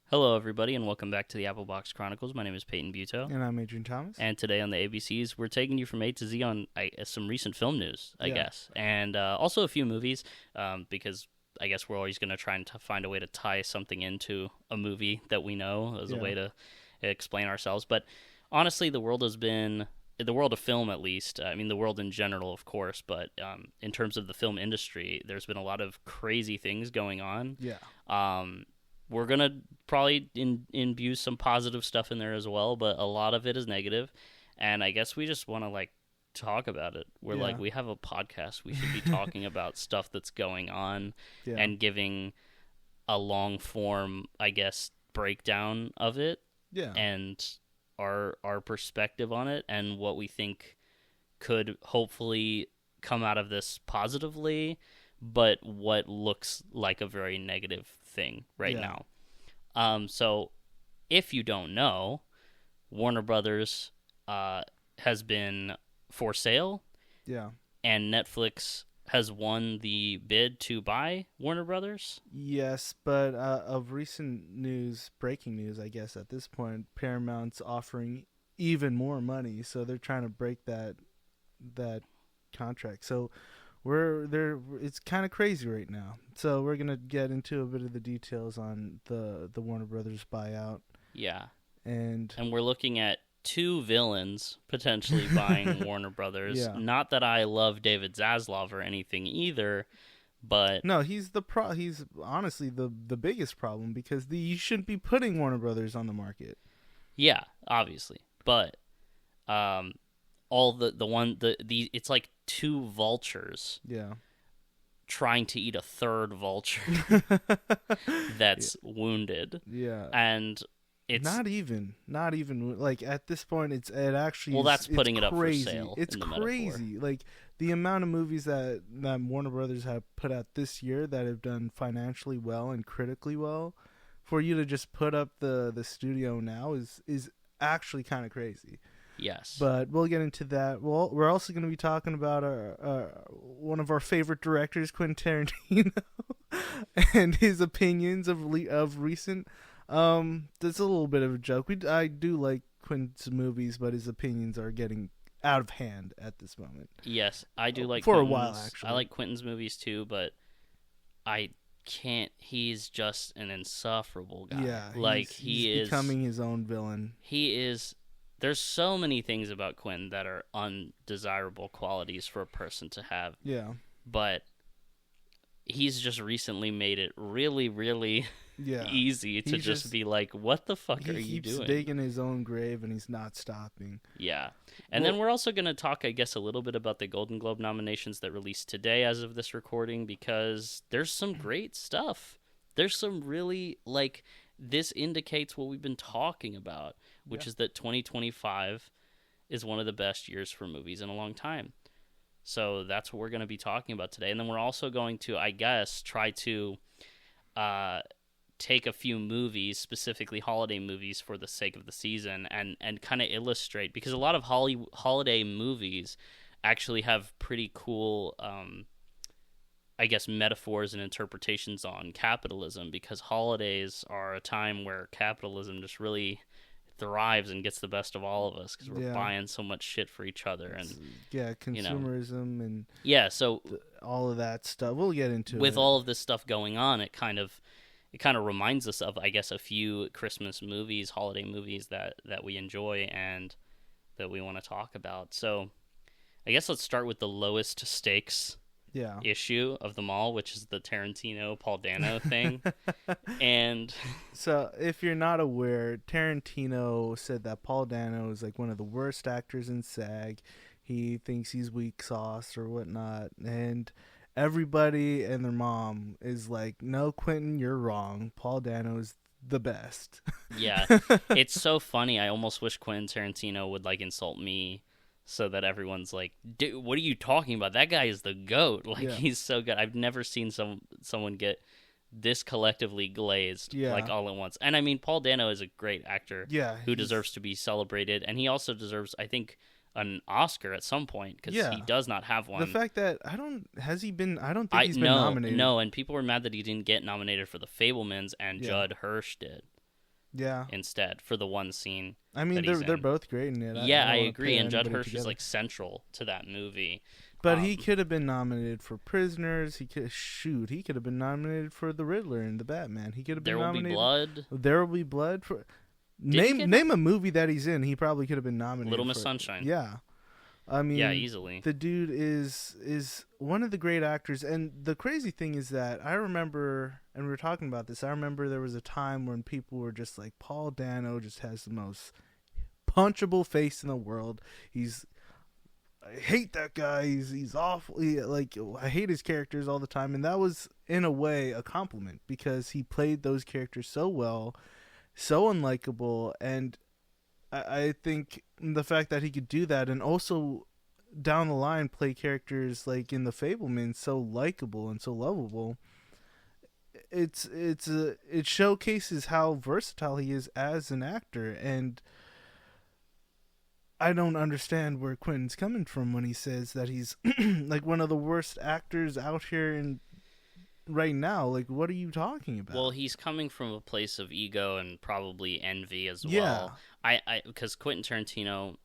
Hello, everybody, and welcome back to the Apple Box Chronicles. My name is Peyton Buto. And I'm Adryon Thomas. And today on the ABCs, we're taking you from A to Z on some recent film news, I guess. And also a few movies, because I guess we're always going to try and find a way to tie something into a movie that we know as a way to explain ourselves. But honestly, the world has been, the world of film at least, I mean the world in general, of course, but in terms of the film industry, there's been a lot of crazy things going on. We're going to probably imbue some positive stuff in there as well, but a lot of it is negative, and I guess we just want to, talk about it. We're we have a podcast. We should be talking about stuff that's going on and giving a long-form, I guess, breakdown of it and our perspective on it and what we think could hopefully come out of this positively, but what looks like a very negative thing right now. So if you don't know, Warner Brothers has been for sale. And Netflix has won the bid to buy Warner Brothers. Yes, but of recent news, breaking news, I guess at this point, Paramount's offering even more money, so they're trying to break that contract. So it's kind of crazy right now. So we're gonna get into a bit of the details on the Warner Brothers buyout. And we're looking at two villains potentially buying Warner Brothers. Not that I love David Zaslav or anything either, but no, he's he's honestly the biggest problem, because you shouldn't be putting Warner Brothers on the market. Yeah, obviously, but it's like two vultures trying to eat a third vulture that's wounded. And it's not even like at this point it actually that's putting it up for sale. It's crazy metaphor. Like the amount of movies that Warner Brothers have put out this year that have done financially well and critically well, for you to just put up the studio now is actually kind of crazy. Yes. But we'll get into that. Well, we're also going to be talking about one of our favorite directors, Quentin Tarantino, and his opinions of recent. That's a little bit of a joke. I do like Quentin's movies, but his opinions are getting out of hand at this moment. Yes, I do like for Quentin's, a while actually. I like Quentin's movies too, but I can't. He's just an insufferable guy. Yeah, he's becoming his own villain. He is. There's so many things about Quentin that are undesirable qualities for a person to have. Yeah. But he's just recently made it really, really easy to just be like, what the fuck are you doing? He keeps digging his own grave and he's not stopping. Yeah. And then we're also going to talk, I guess, a little bit about the Golden Globe nominations that released today as of this recording, because there's some great stuff. There's some really, this indicates what we've been talking about, which is that 2025 is one of the best years for movies in a long time. So that's what we're going to be talking about today. And then we're also going to, I guess, try to take a few movies, specifically holiday movies, for the sake of the season and kind of illustrate, because a lot of holiday movies actually have pretty cool I guess, metaphors and interpretations on capitalism, because holidays are a time where capitalism just really thrives and gets the best of all of us, because we're buying so much shit for each other. And consumerism and so all of that stuff. We'll get into with all of this stuff going on. It kind of reminds us of, I guess, a few Christmas movies, holiday movies that we enjoy and that we want to talk about. So I guess let's start with the lowest stakes issue of them all, which is the Tarantino Paul Dano thing. And so if you're not aware, Tarantino said that Paul Dano is one of the worst actors in SAG. He thinks he's weak sauce or whatnot, and everybody and their mom is like, no, Quentin, you're wrong. Paul Dano is the best. Yeah, it's so funny. I almost wish Quentin Tarantino would insult me, so that everyone's like, dude, what are you talking about? That guy is the GOAT. He's so good. I've never seen someone get this collectively glazed all at once. And I mean, Paul Dano is a great actor who deserves to be celebrated. And he also deserves, I think, an Oscar at some point, because he does not have one. The fact that I don't think he's been nominated. No, and people were mad that he didn't get nominated for The Fabelmans, and Judd Hirsch did. Yeah. instead for the one scene. I mean, that he's they're in. both great in it. Yeah, I I don't wanna agree. pair And Judd anybody Hirsch is together. like central to that movie. But he could have been nominated for Prisoners. He could have been nominated for The Riddler in the Batman. He could have been There Will Be nominated. Blood. There Will Be Blood. For Did he name a movie that he's in. He probably could have been nominated. Little Miss for. Sunshine. Yeah, I mean, Yeah, easily. The dude is one of the great actors, and the crazy thing is that I remember, and we were talking about this. I remember there was a time when people were just like, Paul Dano just has the most punchable face in the world. I hate that guy. He's awful. I hate his characters all the time, and that was in a way a compliment because he played those characters so well, so unlikable, and I think the fact that he could do that and also down the line play characters like in The Fabelmans so likable and so lovable. It showcases how versatile he is as an actor, and I don't understand where Quentin's coming from when he says that he's like one of the worst actors out here in right now. Like, what are you talking about? Well, he's coming from a place of ego and probably envy as Yeah. well. Because Quentin Tarantino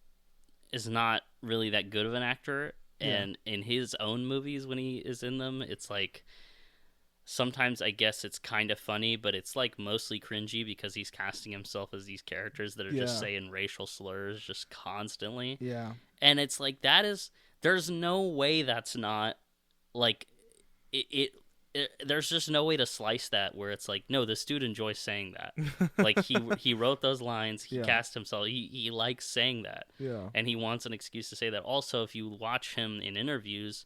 is not really that good of an actor, and in his own movies when he is in them, it's like sometimes I guess it's kind of funny, but it's like mostly cringy because he's casting himself as these characters that are just saying racial slurs just constantly. Yeah. And it's like there's no way that's not like there's just no way to slice that where it's like, no, this dude enjoys saying that. Like he wrote those lines, he cast himself, he likes saying that. Yeah. And he wants an excuse to say that. Also, if you watch him in interviews,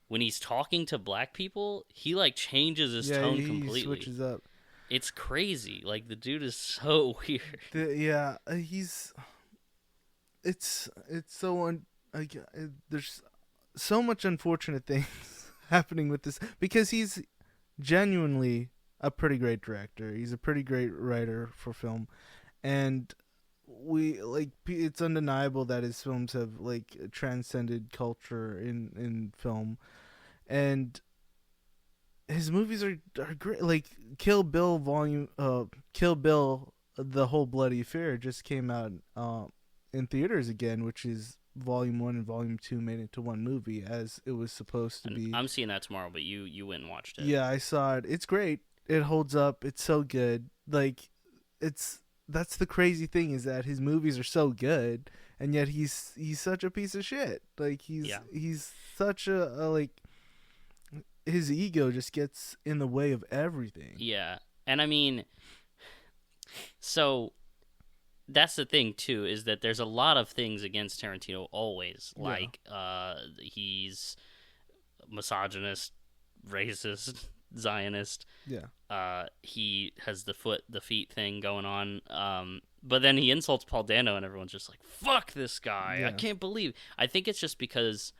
when he's talking to black people, he like changes his tone completely. He switches up. It's crazy. Like the dude is so weird. It's so there's so much unfortunate things happening with this because he's genuinely a pretty great director. He's a pretty great writer for film, and it's undeniable that his films have like transcended culture in film, and his movies are great. Like Kill Bill the Whole Bloody Affair just came out in theaters again, which is Volume 1 and Volume 2 made into one movie as it was supposed to be. I'm seeing that tomorrow, but you went and watched it. Yeah, I saw it. It's great. It holds up. It's so good. Like that's the crazy thing is that his movies are so good, and yet he's such a piece of shit. Like he's such a like his ego just gets in the way of everything. Yeah. And I mean, so that's the thing too, is that there's a lot of things against Tarantino always. Like he's misogynist, racist, Zionist. Yeah. He has the feet thing going on. But then he insults Paul Dano and everyone's just like, fuck this guy. Yeah. I can't believe. I think it's just because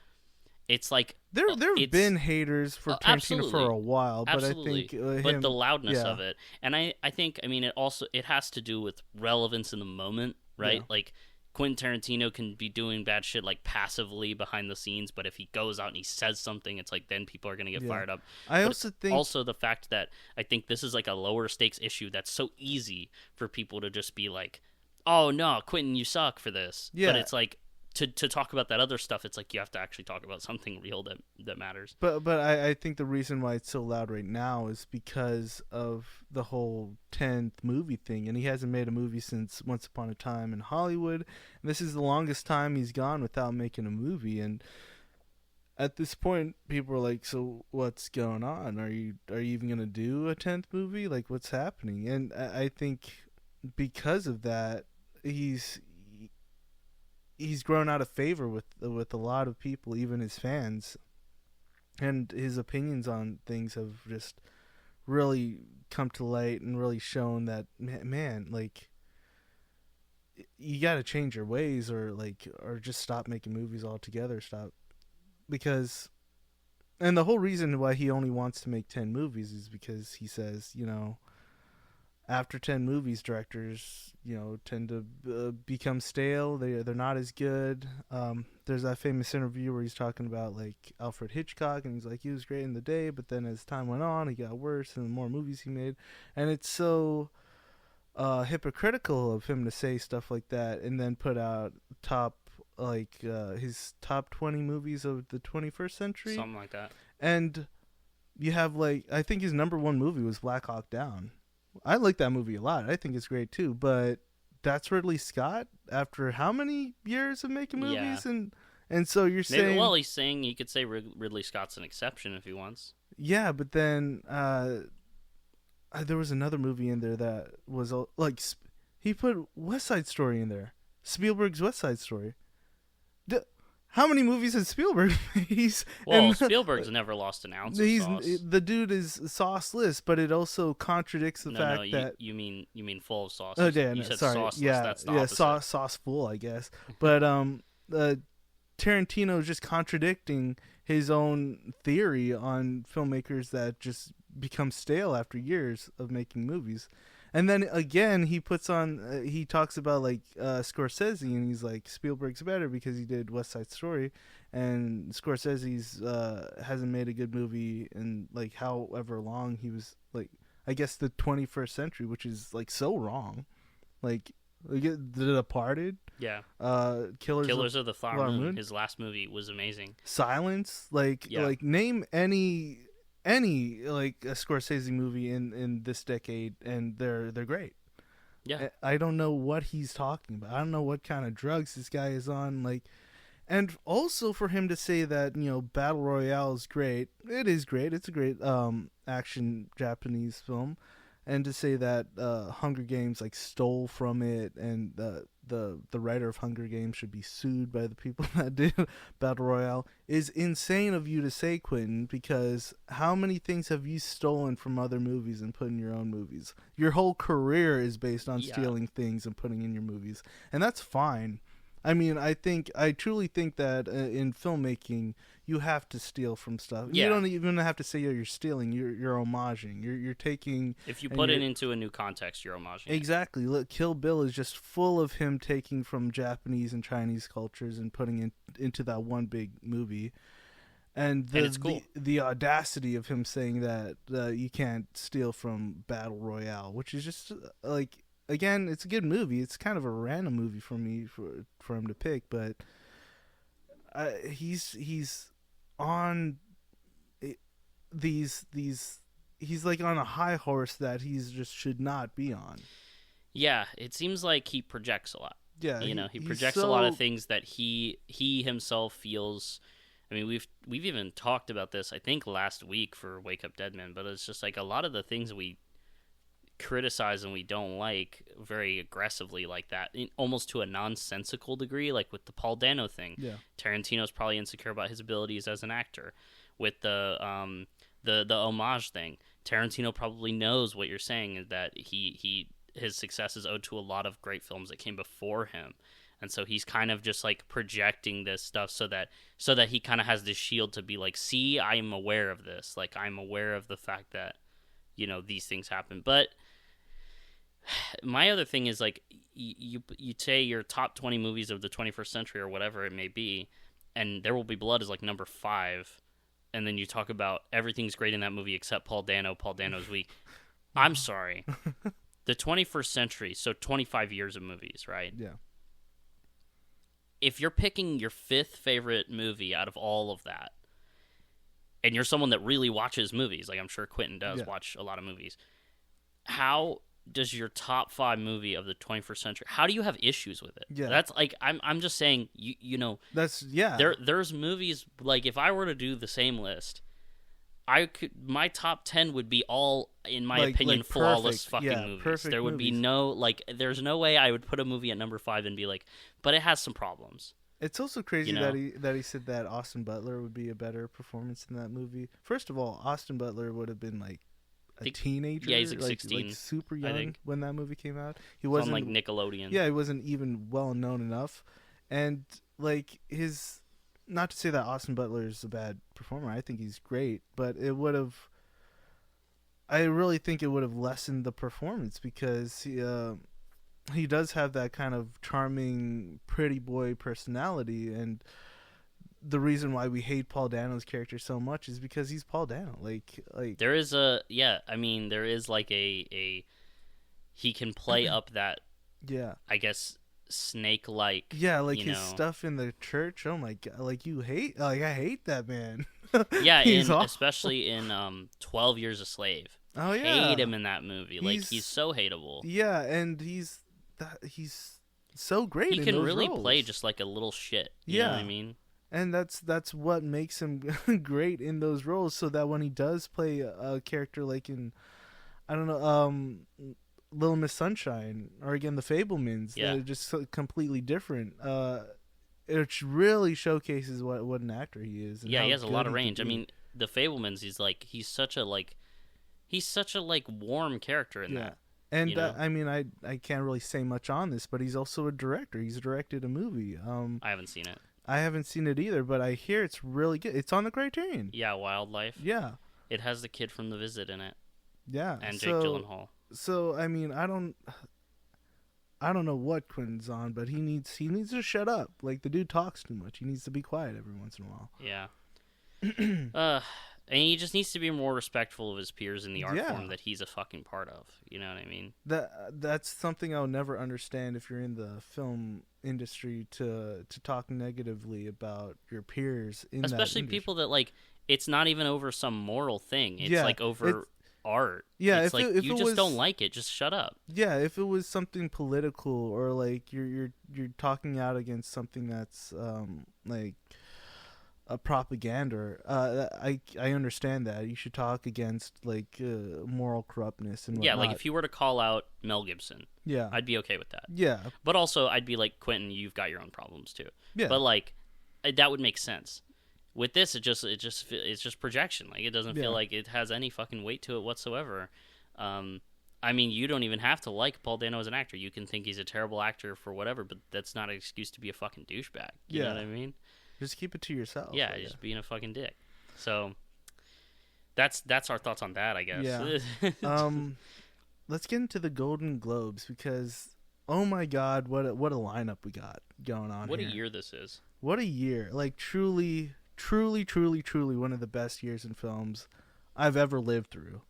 it's like There've been haters for Tarantino absolutely. for a while, but Absolutely. I think but the loudness of it, and I think I mean it has to do with relevance in the moment, right? Yeah. Like Quentin Tarantino can be doing bad shit like passively behind the scenes, but if he goes out and he says something, it's like then people are gonna get fired up. I But also think also the fact that I think this is like a lower stakes issue that's so easy for people to just be like, oh no, Quentin, you suck for this. Yeah. But it's like to talk about that other stuff, it's like you have to actually talk about something real that matters. But I think the reason why it's so loud right now is because of the whole 10th movie thing, and he hasn't made a movie since Once Upon a Time in Hollywood, and this is the longest time he's gone without making a movie, and at this point people are like, so what's going on? Are you even going to do a 10th movie? Like, what's happening? And I think because of that, he's grown out of favor with a lot of people, even his fans, and his opinions on things have just really come to light and really shown that man, like you got to change your ways or just stop making movies altogether. Stop, because and the whole reason why he only wants to make 10 movies is because he says, after 10 movies, directors, tend to become stale. They're not as good. There's that famous interview where he's talking about like Alfred Hitchcock, and he's like, he was great in the day, but then as time went on, he got worse, and the more movies he made, and it's so hypocritical of him to say stuff like that and then put out his top 20 movies of the 21st century, something like that. And you have I think his number one movie was Black Hawk Down. I like that movie a lot. I think it's great too, but that's Ridley Scott after how many years of making movies? Yeah. And so you're saying, well, he's saying you could say Ridley Scott's an exception if he wants. Yeah, but then there was another movie in there that was he put West Side Story in there. Spielberg's West Side Story. How many movies has Spielberg made? Well, Spielberg's never lost an ounce of sauce. The dude is sauceless, but it also contradicts the fact that you mean full of sauce. Oh, yeah, you said sorry. sauceless. Yeah, that's the opposite. sauce full, I guess. But Tarantino is just contradicting his own theory on filmmakers that just become stale after years of making movies. And then again, he talks about Scorsese, and he's like, Spielberg's better because he did West Side Story, and Scorsese's hasn't made a good movie in however long. He was I guess the 21st century, which is so wrong. The Departed, yeah, Killers of the Flower Moon. His last movie was amazing. Silence, name any a Scorsese movie in this decade, and they're great. Yeah, I don't know what he's talking about. I don't know what kind of drugs this guy is on. And also for him to say that Battle Royale is great. It is great. It's a great action Japanese film. And to say that Hunger Games stole from it, and the writer of Hunger Games should be sued by the people that did Battle Royale is insane of you to say, Quentin, because how many things have you stolen from other movies and put in your own movies? Your whole career is based on stealing things and putting in your movies, and that's fine. I mean, I truly think that in filmmaking, you have to steal from stuff. Yeah. You don't even have to say you're stealing. You're homaging. You're taking. If you put it into a new context, you're homaging. Exactly. Look, Kill Bill is just full of him taking from Japanese and Chinese cultures and putting it into that one big movie. And it's cool. The audacity of him saying that you can't steal from Battle Royale, which is just again, it's a good movie. It's kind of a random movie for me for him to pick, but he's on these he's on a high horse that he's just should not be on. Yeah, it seems like he projects a lot. Yeah, he projects a lot of things that he himself feels. I mean, we've even talked about this, I think, last week for Wake Up Dead Man, but it's just a lot of the things we criticize and we don't like very aggressively like that, almost to a nonsensical degree, like with the Paul Dano thing. Yeah. Tarantino's probably insecure about his abilities as an actor. With the homage thing, Tarantino probably knows what you're saying, is that his success is owed to a lot of great films that came before him. And so he's kind of just projecting this stuff so that he kind of has this shield to be see, I'm aware of this. I'm aware of the fact that these things happen. But my other thing is you say your top 20 movies of the 21st century or whatever it may be, and There Will Be Blood is number 5, and then you talk about everything's great in that movie except Paul Dano's weak. I'm sorry. The 21st century, so 25 years of movies, right? Yeah. If you're picking your 5th favorite movie out of all of that, and you're someone that really watches movies, I'm sure Quentin does watch a lot of movies, how does your top 5 movie of the 21st century, how do you have issues with it? Yeah. That's I'm just saying, that's, yeah. There's movies, if I were to do the same list, my top 10 would be all, in my opinion, flawless fucking movies. Perfect there would movies. be no, there's no way I would put a movie at number 5 and be but it has some problems. It's also crazy that he said that Austin Butler would be a better performance in that movie. First of all, Austin Butler would have been a teenager. Yeah, he's 16. Super young when that movie came out. He wasn't on Nickelodeon. Yeah, he wasn't even well known enough. And his, not to say that Austin Butler is a bad performer. I think he's great, but I really think it would have lessened the performance because he does have that kind of charming, pretty boy personality, and the reason why we hate Paul Dano's character so much is because he's Paul Dano. There is there is he can play up that, Yeah. I guess, snake-like. Yeah, like you his know. stuff in the church. Oh my god! Like I hate that man. Yeah, He's awful. especially in 12 Years a Slave. Oh yeah, Hate him in that movie. Like he's so hateable. Yeah, and he's so great. He in can those really roles. play just like a little shit. You know what I mean? And that's what makes him great in those roles. So that when he does play a character like in, I don't know, Little Miss Sunshine, or again The Fabelmans, that are just so completely different. It really showcases what an actor he is. And he has a lot of range. I mean, The Fabelmans, he's such a warm character in that. And I mean, I can't really say much on this, but he's also a director. He's directed a movie. I haven't seen it. I haven't seen it either, but I hear it's really good. It's on the Criterion. Yeah, Wildlife. Yeah. It has the kid from The Visit in it. Yeah. And Jake Gyllenhaal. So I mean, I don't know what Quentin's on, but he needs to shut up. Like, the dude talks too much. He needs to be quiet every once in a while. Yeah. And he just needs to be more respectful of his peers in the art form that he's a fucking part of. You know what I mean? That's something I'll never understand if you're in the film industry, to talk negatively about your peers in especially that people that, like, it's not even over some moral thing. It's like over art. Yeah, it's if you just don't like it, just shut up. Yeah, if it was something political, or like you're talking out against something that's like a propaganda, I understand that. You should talk against like moral corruptness and whatnot. Yeah, like if you were to call out Mel Gibson, I'd be okay with that. Yeah, but also I'd be like, Quentin, you've got your own problems too. Yeah, but like that would make sense. With this, it's just projection. Like, it doesn't feel like it has any fucking weight to it whatsoever. I mean, you don't even have to like Paul Dano as an actor. You can think he's a terrible actor for whatever, but that's not an excuse to be a fucking douchebag. You know what I mean? Just keep it to yourself. Yeah, just being a fucking dick. So that's our thoughts on that, I guess. Yeah. Let's get into the Golden Globes, because oh my god, what a lineup we got going on. What here. A year this is. What a year. Like, truly one of the best years in films I've ever lived through.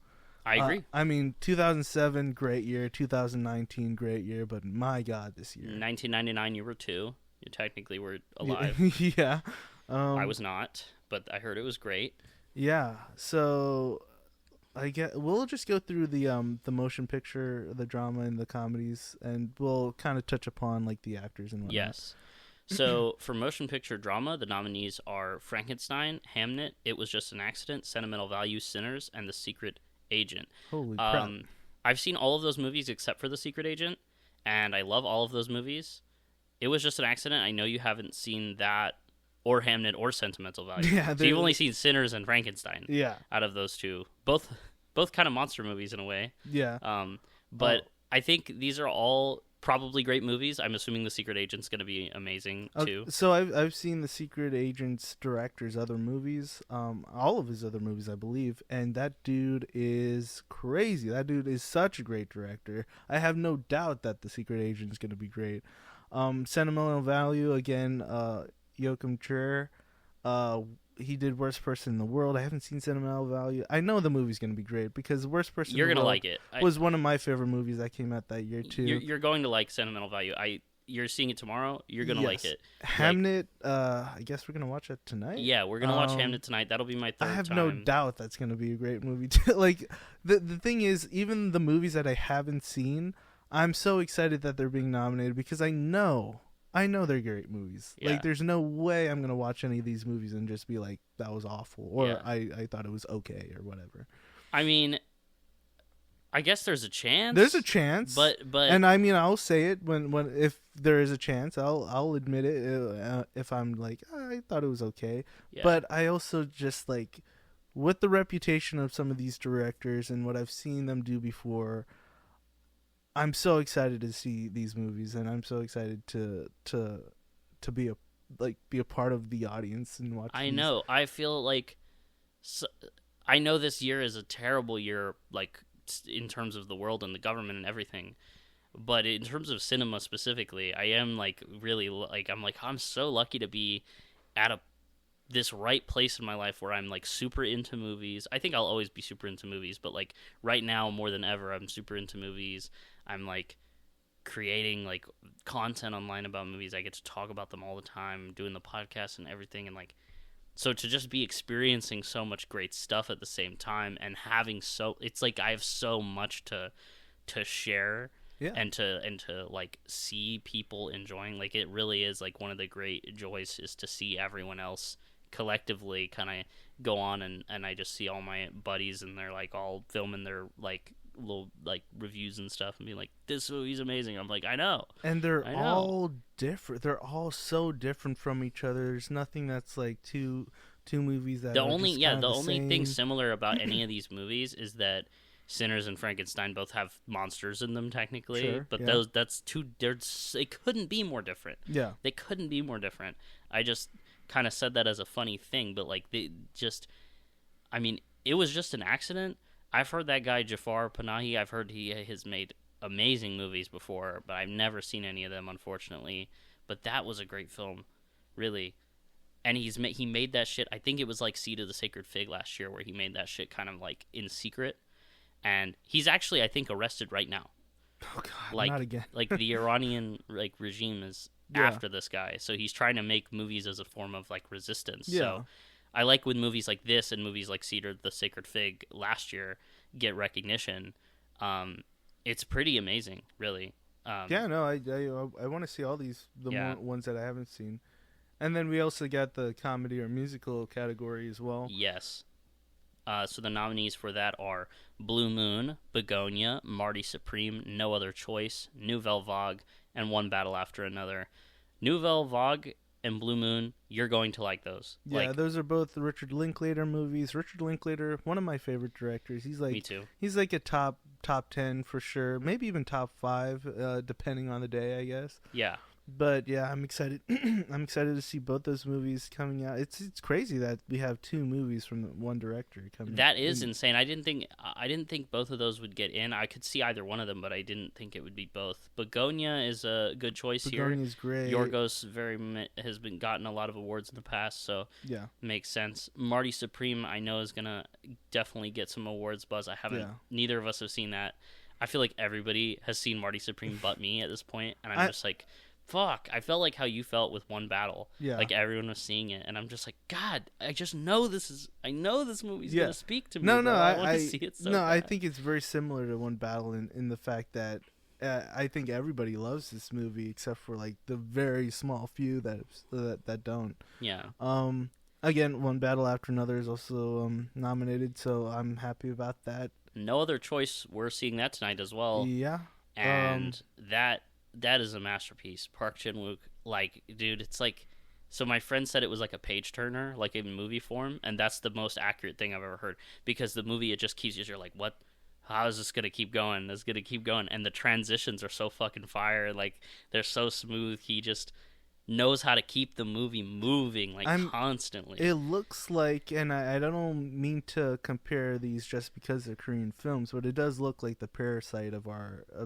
I agree. I mean, 2007, great year. 2019, great year. But my god, this year. 1999, you were 2. You technically were alive. Yeah. I was not, but I heard it was great. Yeah. So we'll just go through the motion picture, the drama, and the comedies, and we'll kind of touch upon like the actors and whatnot. Yes. So for motion picture drama, the nominees are Frankenstein, Hamnet, It Was Just an Accident, Sentimental Value, Sinners, and The Secret Agent. Holy crap. I've seen all of those movies except for The Secret Agent, and I love all of those movies. It Was Just an Accident. I know you haven't seen that, or Hamnet, or Sentimental Value. Yeah, so you've only seen Sinners and Frankenstein. Yeah. Out of those two. Both kind of monster movies in a way. Yeah. But I think these are all probably great movies. I'm assuming The Secret Agent's going to be amazing too. So I've seen The Secret Agent's director's other movies, all of his other movies, I believe, and that dude is crazy. That dude is such a great director. I have no doubt that The Secret Agent's going to be great. Sentimental Value, again, Joachim Trier. He did Worst Person in the World. I haven't seen Sentimental Value. I know the movie's going to be great, because Worst Person You're in the gonna World like it. was one of my favorite movies that came out that year, too. You're going to like Sentimental Value. You're seeing it tomorrow. You're going to like it. Hamnet, I guess we're going to watch it tonight? Yeah, we're going to watch Hamnet tonight. That'll be my third time. I have no doubt that's going to be a great movie, too. Like, the thing is, even the movies that I haven't seen, I'm so excited that they're being nominated, because I know they're great movies. Yeah. Like, there's no way I'm going to watch any of these movies and just be like, that was awful, or I thought it was okay, or whatever. I mean, I guess there's a chance. There's a chance. But and I mean, I'll say it when if there is a chance, I'll admit it if I'm like, I thought it was okay. Yeah. But I also just, like, with the reputation of some of these directors and what I've seen them do before, I'm so excited to see these movies, and I'm so excited to be a part of the audience and watch. I know. I feel like I know this year is a terrible year, like, in terms of the world and the government and everything, but in terms of cinema specifically, I am like really like I'm so lucky to be at this right place in my life where I'm like super into movies. I think I'll always be super into movies, but like right now more than ever, I'm super into movies. I'm like creating like content online about movies. I get to talk about them all the time, doing the podcast and everything, and like so to just be experiencing so much great stuff at the same time and having it's like I have so much to share Yeah. and to like see people enjoying. Like it really is like one of the great joys is to see everyone else collectively kind of go on and I just see all my buddies and they're like all filming their like little like reviews and stuff and being like, this movie's amazing. I'm like, I know. And they're all different. They're all so different from each other. There's nothing that's like two movies that the are only just yeah kind the of only same. thing similar about any of these movies is that Sinners and Frankenstein both have monsters in them technically, Sure, but yeah. that's two. They couldn't be more different. Yeah. They couldn't be more different. I just kind of said that as a funny thing, but like they just, I mean, it was just an accident. I've heard that guy Jafar Panahi. I've heard he has made amazing movies before, but I've never seen any of them, unfortunately. But that was a great film, really. And he made that shit. I think it was like Seed of the Sacred Fig last year, where he made that shit kind of like in secret. And he's actually, I think, arrested right now. Oh God, Like, not again. like the Iranian like regime is after this guy, so he's trying to make movies as a form of like resistance. Yeah. So I like when movies like this and movies like Cedar the Sacred Fig last year get recognition. It's pretty amazing, really. Yeah, no, I want to see all these more ones that I haven't seen, and then we also got the comedy or musical category as well. Yes. So the nominees for that are Blue Moon, Begonia, Marty Supreme, No Other Choice, Nouvelle Vague, and One Battle After Another. Nouvelle Vague and Blue Moon, you're going to like those. Yeah, those are both the Richard Linklater movies. Richard Linklater, one of my favorite directors. He's like me too. He's like a top 10 for sure, maybe even top 5, depending on the day, I guess. Yeah. But yeah, I'm excited. I'm excited to see both those movies coming out. It's crazy that we have 2 movies from one director coming. That is insane. I didn't think both of those would get in. I could see either one of them, but I didn't think it would be both. Begonia is a good choice here. Begonia's great. Yorgos has been gotten a lot of awards in the past, so yeah, makes sense. Marty Supreme, I know, is gonna definitely get some awards buzz. I haven't. Yeah. Neither of us have seen that. I feel like everybody has seen Marty Supreme but me at this point, and I'm just like, fuck. I felt like how you felt with One Battle. Yeah. Like everyone was seeing it, and I'm just like, God, I just know I know this movie's Yeah. gonna speak to me. No, bro. no, I want to see it so bad. I think it's very similar to One Battle in the fact that I think everybody loves this movie except for like the very small few that don't. Yeah. Again, One Battle After Another is also nominated, so I'm happy about that. No Other Choice. We're seeing that tonight as well. Yeah. And that is a masterpiece. Park Chan-wook, like, dude, it's like, so my friend said it was like a page turner, like in movie form, and that's the most accurate thing I've ever heard, because the movie, it just keeps, you're like, what? How is this gonna keep going? It's gonna keep going, and the transitions are so fucking fire, like, they're so smooth. He just knows how to keep the movie moving, like, constantly. It looks like, and I don't mean to compare these just because they're Korean films, but it does look like the Parasite of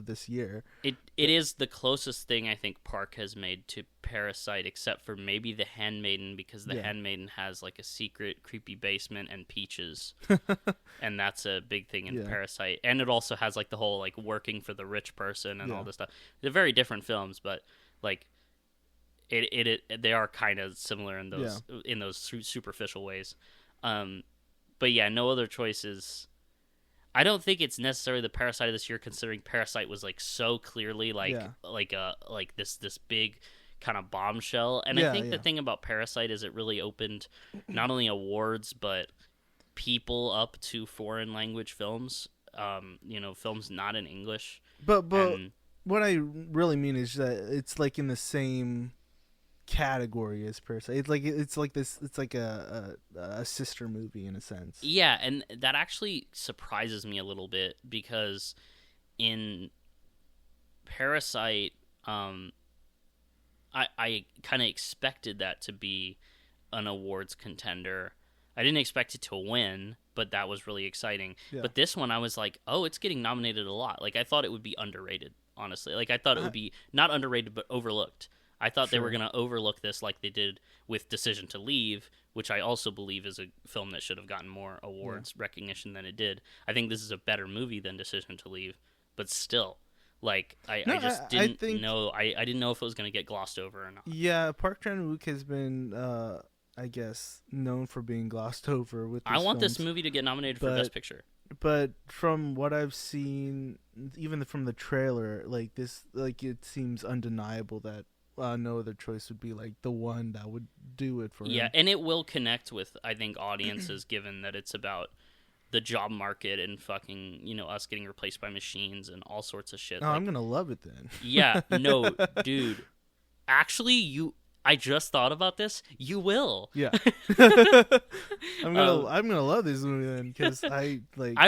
this year. It is the closest thing I think Park has made to Parasite, except for maybe The Handmaiden, because The Handmaiden has like a secret creepy basement and peaches, and that's a big thing in Parasite. And it also has like the whole like working for the rich person and all this stuff. They're very different films, but like they are kind of similar in those superficial ways. But yeah, No Other Choices. I don't think it's necessarily the Parasite of this year, considering Parasite was like so clearly like this big kind of bombshell. And I think the thing about Parasite is it really opened not only awards but people up to foreign language films. Films not in English. But what I really mean is that it's like in the same category as Parasite. It's like a sister movie in a sense. Yeah, and that actually surprises me a little bit, because in Parasite, I kind of expected that to be an awards contender. I didn't expect it to win, but that was really exciting. Yeah. But this one, I was like, oh, it's getting nominated a lot. Like, I thought it would be underrated, honestly. Like, I thought it would be not underrated, but overlooked. I thought they were going to overlook this like they did with Decision to Leave, which I also believe is a film that should have gotten more awards recognition than it did. I think this is a better movie than Decision to Leave, but still, Like I just didn't know. I didn't know if it was going to get glossed over or not. Yeah, Park Chan-wook has been, I guess, known for being glossed over with. I want films. this movie to get nominated for Best Picture. But from what I've seen, even from the trailer, like it seems undeniable that No Other Choice would be like the one that would do it for him. Yeah, and it will connect with, I think, audiences given that it's about the job market and fucking, us getting replaced by machines and all sorts of shit. Oh, I'm gonna love it then. Yeah, no, dude. Actually, I just thought about this. You will. Yeah. I'm gonna love this movie then because I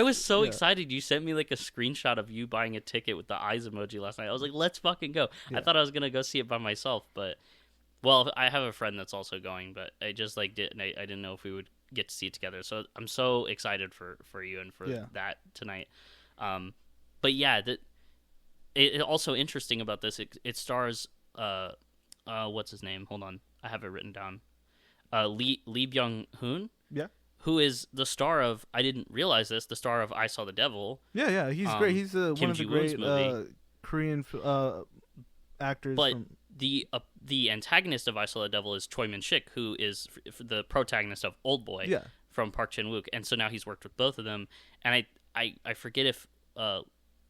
was so excited. You sent me like a screenshot of you buying a ticket with the eyes emoji last night. I was like, let's fucking go. Yeah. I thought I was gonna go see it by myself, but I have a friend that's also going, but I just I didn't know if we would get to see it together. So I'm so excited for you and for that tonight. But yeah, it also interesting about this. It stars what's his name? Hold on, I have it written down. Lee Byung-hun. Yeah. Who is the star of? I didn't realize this. The star of I Saw the Devil. Yeah, he's great. He's one of the great Korean actors. But the antagonist of I Saw the Devil is Choi Min-sik, who is the protagonist of Old Boy from Park Chan-wook, and so now he's worked with both of them. And I forget if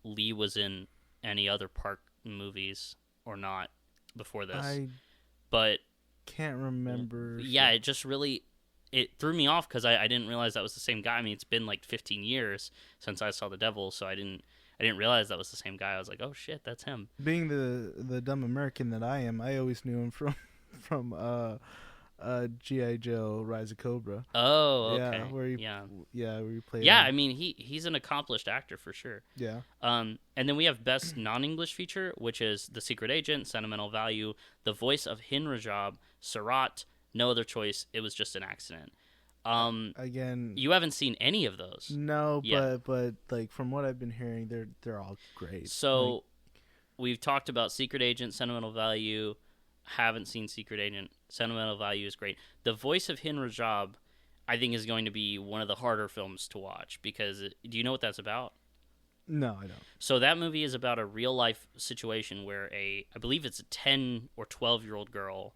Lee was in any other Park movies or not before this, but can't remember. Yeah, it just really threw me off because I didn't realize that was the same guy. I mean, it's been like 15 years since I Saw the Devil, so I didn't realize that was the same guy. I was like, oh shit, that's him. Being the dumb American that I am, I always knew him from G.I. Joe: Rise of Cobra. Oh, okay. Yeah, where he played. Yeah, I mean, he's an accomplished actor for sure. Yeah. And then we have Best Non-English Feature, which is The Secret Agent, Sentimental Value, The Voice of Hin Rajab, Sarat, No Other Choice, It Was Just an Accident. Again, you haven't seen any of those. No, but like from what I've been hearing, they're all great. So we've talked about Secret Agent, Sentimental Value. Haven't seen Secret Agent. Sentimental Value is great. The Voice of Hin Rajab, I think, is going to be one of the harder films to watch because do you know what that's about? No, I don't. So that movie is about a real life situation where I believe it's a 10 or 12-year-old girl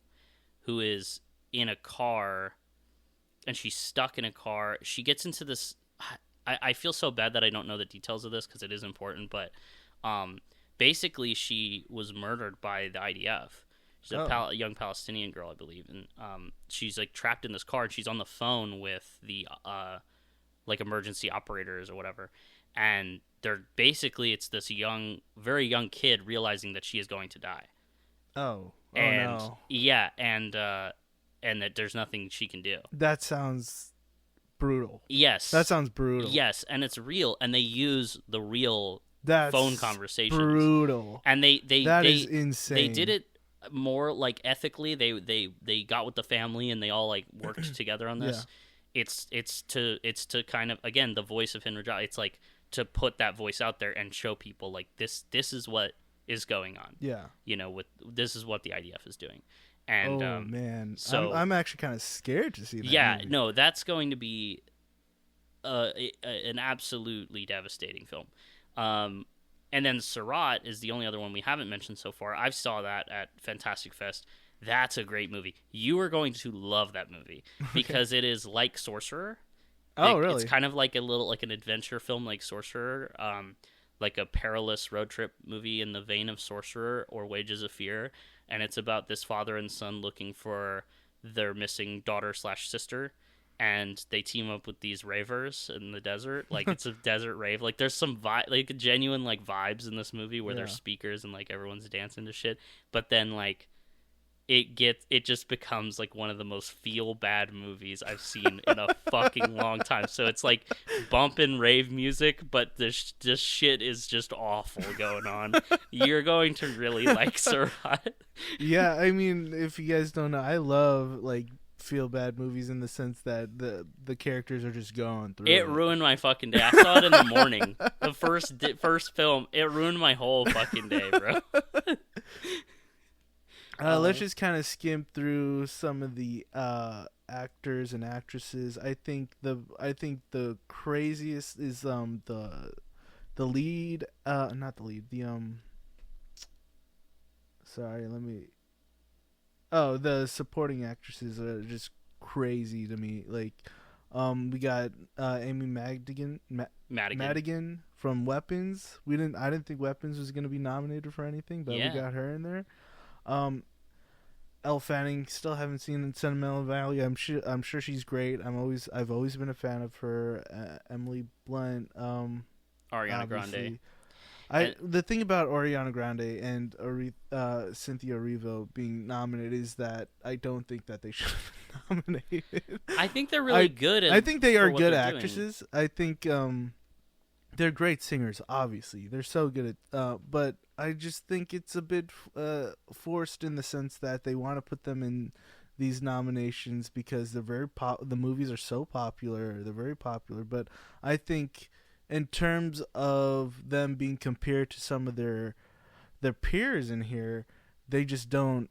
who is in a car and she's stuck in a car. She gets into this. I feel so bad that I don't know the details of this because it is important, but basically she was murdered by the IDF. She's a young Palestinian girl, I believe, and she's like trapped in this car. And she's on the phone with the like emergency operators or whatever, and it's this very young kid realizing that she is going to die. Oh no! Yeah, and that there's nothing she can do. That sounds brutal. Yes, that sounds brutal. Yes, and it's real, and they use the real phone conversations. Brutal, and they is insane. They did it more like ethically. They got with the family and they all like worked together on this. Yeah. It's to kind of, again, the voice of Hin Rajab. It's like to put that voice out there and show people like this is what is going on. Yeah, this is what the IDF is doing. And man, so I'm actually kind of scared to see that. Yeah, movie. No, that's going to be an absolutely devastating film. And then Sarat is the only other one we haven't mentioned so far. I saw that at Fantastic Fest. That's a great movie. You are going to love that movie because it is like Sorcerer. Oh, really? It's kind of like an adventure film like Sorcerer, like a perilous road trip movie in the vein of Sorcerer or Wages of Fear. And it's about this father and son looking for their missing daughter/sister. And they team up with these ravers in the desert. Like, it's a desert rave. Like, there's some genuine, like, vibes in this movie where there's speakers and, like, everyone's dancing to shit. But then, like, it just becomes, like, one of the most feel-bad movies I've seen in a fucking long time. So it's, like, bumping rave music, but this shit is just awful going on. You're going to really like Surat. Yeah, I mean, if you guys don't know, I love, like, feel bad movies in the sense that the characters are just going through it. Ruined my fucking day. I saw it in the morning. The first film, it ruined my whole fucking day, bro. Let's just kind of skim through some of the actors and actresses. I think the craziest is the lead, not the lead, Sorry, let me. Oh, the supporting actresses are just crazy to me. Like, we got Amy Madigan from Weapons. I didn't think Weapons was gonna be nominated for anything, but we got her in there. Elle Fanning, still haven't seen in Sentimental Valley. I'm sure she's great. I've always been a fan of her. Emily Blunt, Ariana Grande. The thing about Ariana Grande and Cynthia Erivo being nominated is that I don't think that they should have been nominated. I think they're really good. I think they are good actresses. Doing. I think they're great singers. Obviously, they're so good at. But I just think it's a bit forced in the sense that they want to put them in these nominations because they're the movies are so popular. They're very popular, but I think, in terms of them being compared to some of their peers in here, they just don't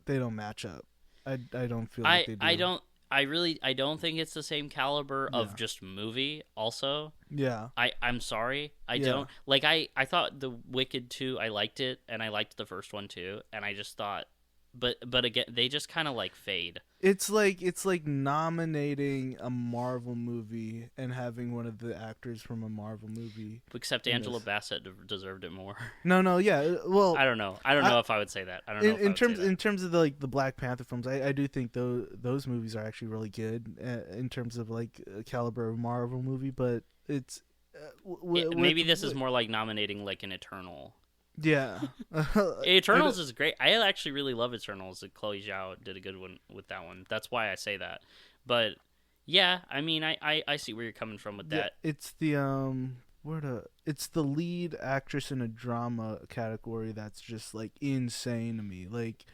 match up. I don't feel like they do. I don't think it's the same caliber of just movie also. Yeah. I'm sorry. I don't like I thought the Wicked 2, I liked it, and I liked the first one too, and I just thought but again, they just kind of like fade. It's like nominating a Marvel movie and having one of the actors from a Marvel movie. Except Angela Bassett deserved it more. No, yeah. Well, I don't know. I don't know if I would say that. I don't know. In terms of the Black Panther films, I do think those movies are actually really good in terms of like caliber of Marvel movie. But it's maybe this is more like nominating like an Eternal. Yeah. Eternals is great. I actually really love Eternals. Chloe Zhao did a good one with that one. That's why I say that. But yeah, I mean, I see where you're coming from with that. It's it's the lead actress in a drama category that's just like insane to me. Like,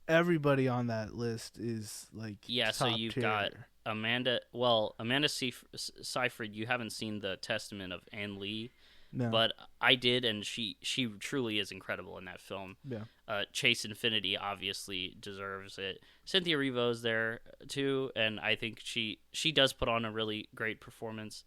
everybody on that list is like top so you've tier. got Amanda Seyfried. You haven't seen The Testament of Anne Lee. No. But I did, and she truly is incredible in that film. Yeah. Chase Infinity obviously deserves it. Cynthia Erivo's there too, and I think she does put on a really great performance.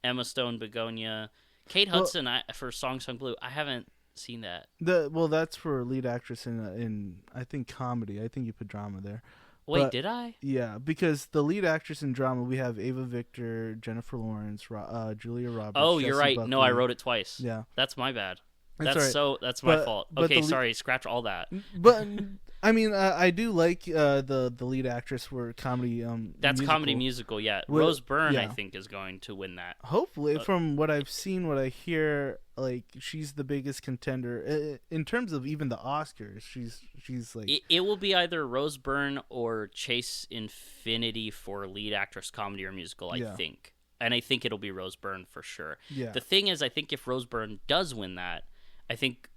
Emma Stone, Begonia, Kate Hudson for Song Sung Blue. I haven't seen that. That's for lead actress in I think comedy. I think you put drama there. Wait, did I? Yeah, because the lead actress in drama, we have Ava Victor, Jennifer Lawrence, Julia Roberts. Oh, Jesse you're right. Buckley. No, I wrote it twice. Yeah, that's my bad. That's my fault. Okay, sorry. Scratch all that. But I mean, I do like the lead actress for comedy. That's musical. Comedy musical. Yeah, Rose Byrne, I think, is going to win that. Hopefully, from what I've seen, what I hear, like she's the biggest contender in terms of even the Oscars. She's like it will be either Rose Byrne or Chase Infinity for lead actress, comedy or musical. I think, and I think it'll be Rose Byrne for sure. Yeah. The thing is, I think if Rose Byrne does win that, I think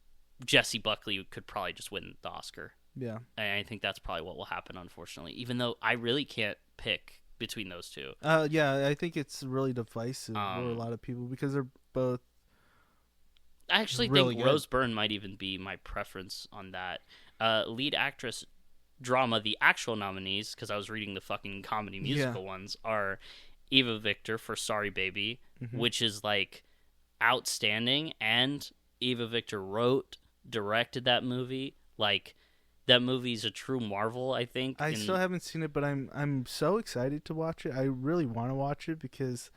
Jesse Buckley could probably just win the Oscar. Yeah. And I think that's probably what will happen, unfortunately, even though I really can't pick between those two. Yeah, I think it's really divisive for a lot of people because they're both I actually really think good. Rose Byrne might even be my preference on that. Lead actress drama, the actual nominees, because I was reading the fucking comedy musical ones, are Eva Victor for Sorry Baby, which is like outstanding, and Eva Victor wrote, directed that movie. Like, that movie's a true marvel, I think. I still haven't seen it, but I'm so excited to watch it. I really want to watch it because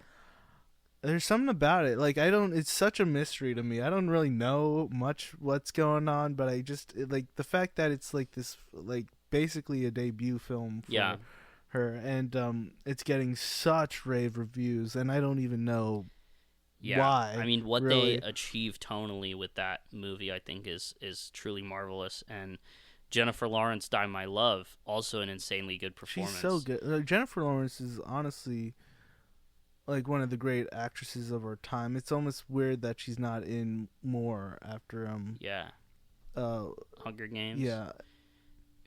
there's something about it. Like, it's such a mystery to me. I don't really know much what's going on, but like the fact that it's like this, like basically a debut film for her, and it's getting such rave reviews, and I don't even know why. I mean, what they achieved tonally with that movie, I think, is truly marvelous. And Jennifer Lawrence, Die My Love, also an insanely good performance. She's so good. Jennifer Lawrence is honestly like one of the great actresses of our time. It's almost weird that she's not in more after Hunger Games.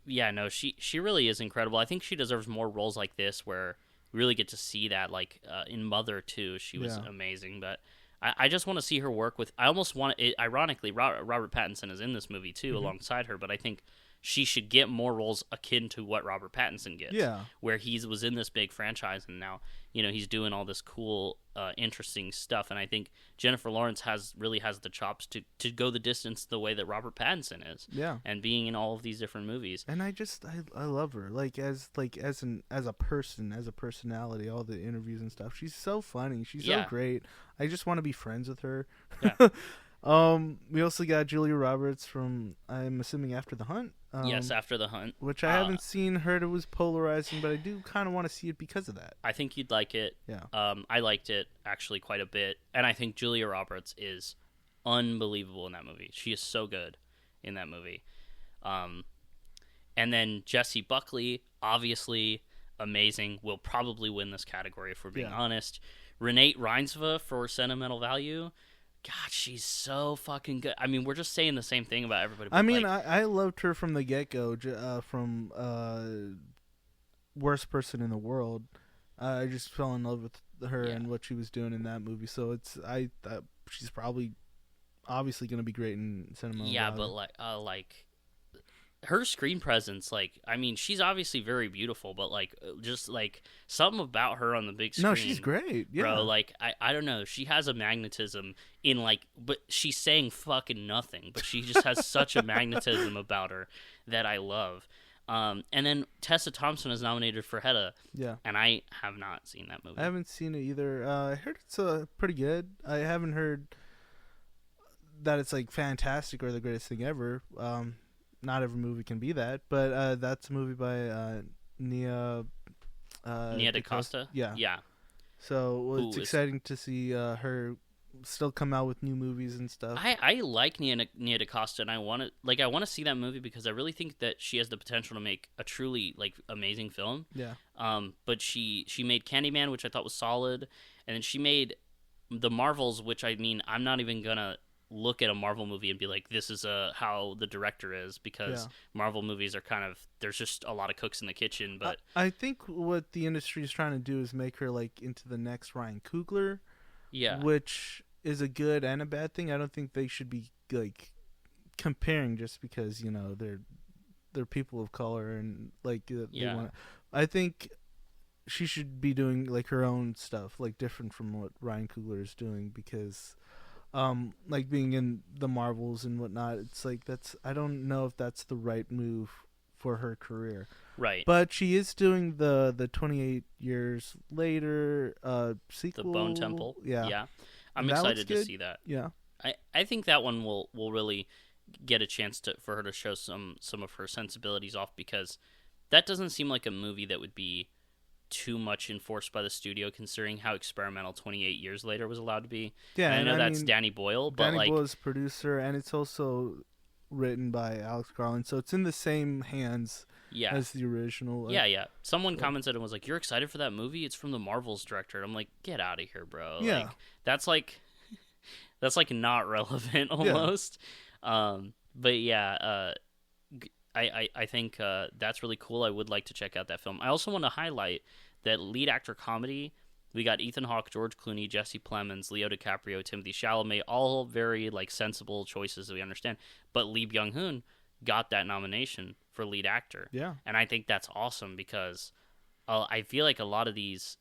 Yeah, no, she really is incredible. I think she deserves more roles like this where we really get to see that. Like in Mother too, she was amazing. But I just want to see her work with. I almost want it. Ironically, Robert Pattinson is in this movie too, alongside her. But I think she should get more roles akin to what Robert Pattinson gets. Yeah. Where he was in this big franchise and now, he's doing all this cool, interesting stuff. And I think Jennifer Lawrence really has the chops to go the distance the way that Robert Pattinson is. Yeah. And being in all of these different movies. And I love her. As a person, as a personality, all the interviews and stuff. She's so funny. She's so great. I just want to be friends with her. Yeah. We also got Julia Roberts from, I'm assuming, After the Hunt. Yes, After the Hunt. Which I haven't seen. Heard it was polarizing, but I do kind of want to see it because of that. I think you'd like it. Yeah. I liked it actually quite a bit, and I think Julia Roberts is unbelievable in that movie. She is so good in that movie. And then Jessie Buckley, obviously amazing. Will probably win this category if we're being honest. Renate Reinsve for Sentimental Value. God, she's so fucking good. I mean, we're just saying the same thing about everybody. I mean, I loved her from the get-go, from Worst Person in the World. I just fell in love with her and what she was doing in that movie. So she's probably obviously going to be great in Sentimental Value. But like her screen presence, she's obviously very beautiful, but just something about her on the big screen. No, she's great. Yeah. Bro, I don't know. She has a magnetism but she's saying fucking nothing, but she just has such a magnetism about her that I love. And then Tessa Thompson is nominated for Hedda. Yeah. And I have not seen that movie. I haven't seen it either. I heard it's pretty good. I haven't heard that it's fantastic or the greatest thing ever. Not every movie can be that, but that's a movie by Nia DaCosta. Yeah. Yeah. So it's exciting to see her still come out with new movies and stuff. I like Nia DaCosta, and I want to see that movie because I really think that she has the potential to make a truly amazing film. Yeah. But she made Candyman, which I thought was solid, and then she made The Marvels, which I'm not even gonna look at a Marvel movie and be like, this is how the director is, because Marvel movies are there's just a lot of cooks in the kitchen. But I think what the industry is trying to do is make her into the next Ryan Coogler, which is a good and a bad thing. I don't think they should be comparing just because they're people of color and they want. I think she should be doing her own stuff, different from what Ryan Coogler is doing, because being in the Marvels and whatnot, it's I don't know if that's the right move for her career. Right. But she is doing the 28 Years Later sequel. The Bone Temple. Yeah. Yeah. I'm excited to see that. Yeah. I think that one will really get a chance for her to show some of her sensibilities off, because that doesn't seem like a movie that would be too much enforced by the studio, considering how experimental 28 Years Later was allowed to be. Yeah, and I know that's Danny Boyle, but Danny Boyle's producer, and it's also written by Alex Garland, so it's in the same hands as the original. Yeah. Someone commented and was like, "You're excited for that movie? It's from the Marvels director." I'm like, "Get out of here, bro!" Yeah, that's not relevant almost. Yeah. But yeah, I think that's really cool. I would like to check out that film. I also want to highlight that lead actor comedy. We got Ethan Hawke, George Clooney, Jesse Plemons, Leo DiCaprio, Timothée Chalamet, all very sensible choices that we understand. But Lee Byung-hun got that nomination for lead actor. Yeah. And I think that's awesome, because I feel like a lot of these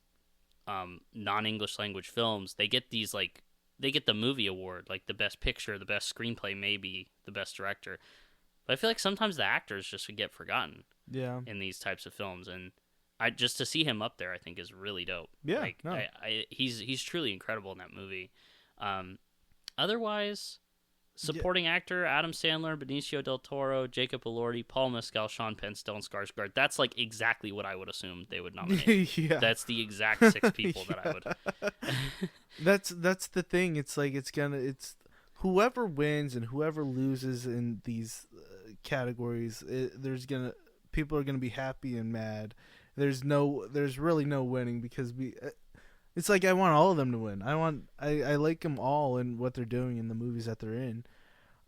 non-English language films, they get these they get the movie award, the best picture, the best screenplay, maybe the best director. But I feel like sometimes the actors just get forgotten in these types of films, and just to see him up there, I think is really dope. Yeah, he's truly incredible in that movie. Otherwise, supporting actor: Adam Sandler, Benicio del Toro, Jacob Elordi, Paul Mescal, Sean Penn, Stellan Skarsgård. That's exactly what I would assume they would nominate. Yeah. That's the exact 6 people that I would. That's the thing. It's whoever wins and whoever loses in these categories, people are gonna be happy and mad. There's really no winning, because it's I want all of them to win. I like them all and what they're doing in the movies that they're in.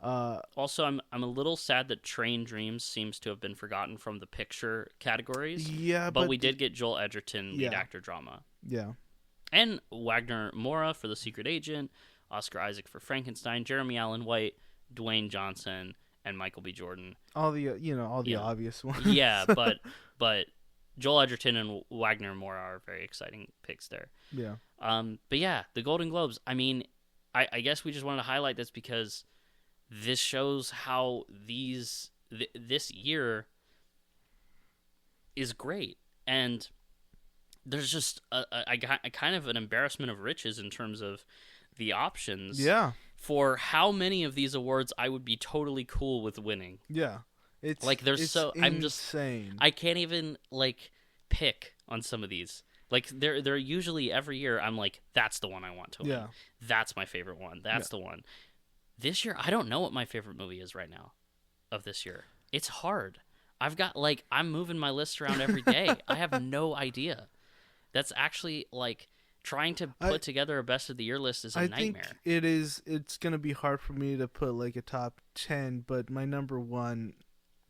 Also, I'm a little sad that Train Dreams seems to have been forgotten from the picture categories. Yeah, but we did get Joel Edgerton lead actor drama. Yeah, and Wagner Moura for The Secret Agent, Oscar Isaac for Frankenstein, Jeremy Allen White, Dwayne Johnson, and Michael B. Jordan. All the obvious ones. Yeah, but Joel Edgerton and Wagner Moore are very exciting picks there. Yeah. But yeah, the Golden Globes. I mean, I guess we just wanted to highlight this because this shows how this year is great, and there's just a kind of an embarrassment of riches in terms of the options. Yeah. For how many of these awards I would be totally cool with winning. Yeah. It's like there's it's so insane. I'm just I can't even like pick on some of these. Like they're usually every year I'm like, that's the one I want to win. Yeah. That's my favorite one. That's the one. This year I don't know what my favorite movie is right now of this year. It's hard. I've got I'm moving my list around every day. I have no idea. That's actually like trying to put together a best of the year list is a nightmare. I think it's going to be hard for me to put like a top 10, but my number one,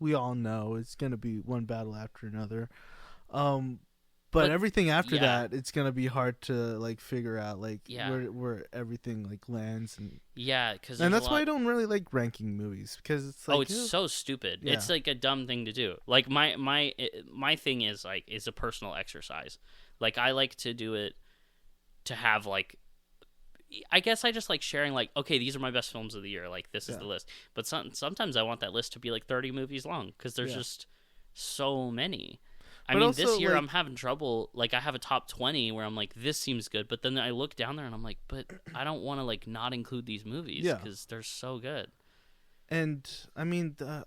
we all know it's going to be one battle after another. But everything after that, it's going to be hard to like figure out like where everything like lands and that's why I don't really like ranking movies because it's like it's so stupid. Yeah. It's like a dumb thing to do. Like my thing is like is a personal exercise. Like I like to do it to have like I guess I just like sharing like okay these are my best films of the year like this is the list. But sometimes I want that list to be like 30 movies long because there's just so many. I mean, also, this year I'm having trouble. Like, I have a top 20 where I'm like, this seems good. But then I look down there and I'm like, but I don't want to, like, not include these movies because they're so good. And, I mean, the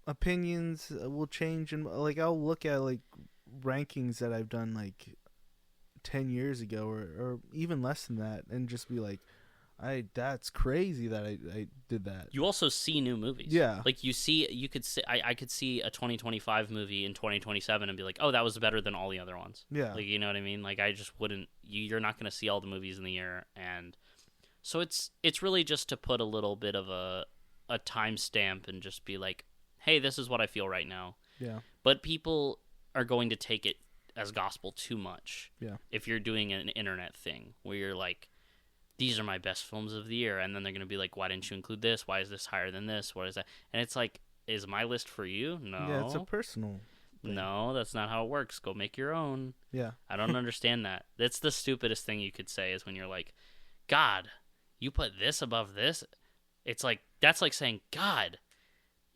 opinions will change. And, like, I'll look at, like, rankings that I've done, like, 10 years ago or even less than that and just be like, that's crazy that I did that. You also see new movies. Yeah. Like I could see a 2025 movie in 2027 and be like, oh, that was better than all the other ones. Yeah. Like, you know what I mean? Like, I just wouldn't, you're not going to see all the movies in the year. And so it's really just to put a little bit of a timestamp and just be like, hey, this is what I feel right now. Yeah. But people are going to take it as gospel too much. Yeah. If you're doing an internet thing where you're like, these are my best films of the year, and then they're going to be like, why didn't you include this? Why is this higher than this? What is that? And it's like, is my list for you? No. Yeah, it's a personal thing. No, that's not how it works. Go make your own. Yeah. I don't understand that. That's the stupidest thing you could say is when you're like, God, you put this above this? It's like, that's like saying, God,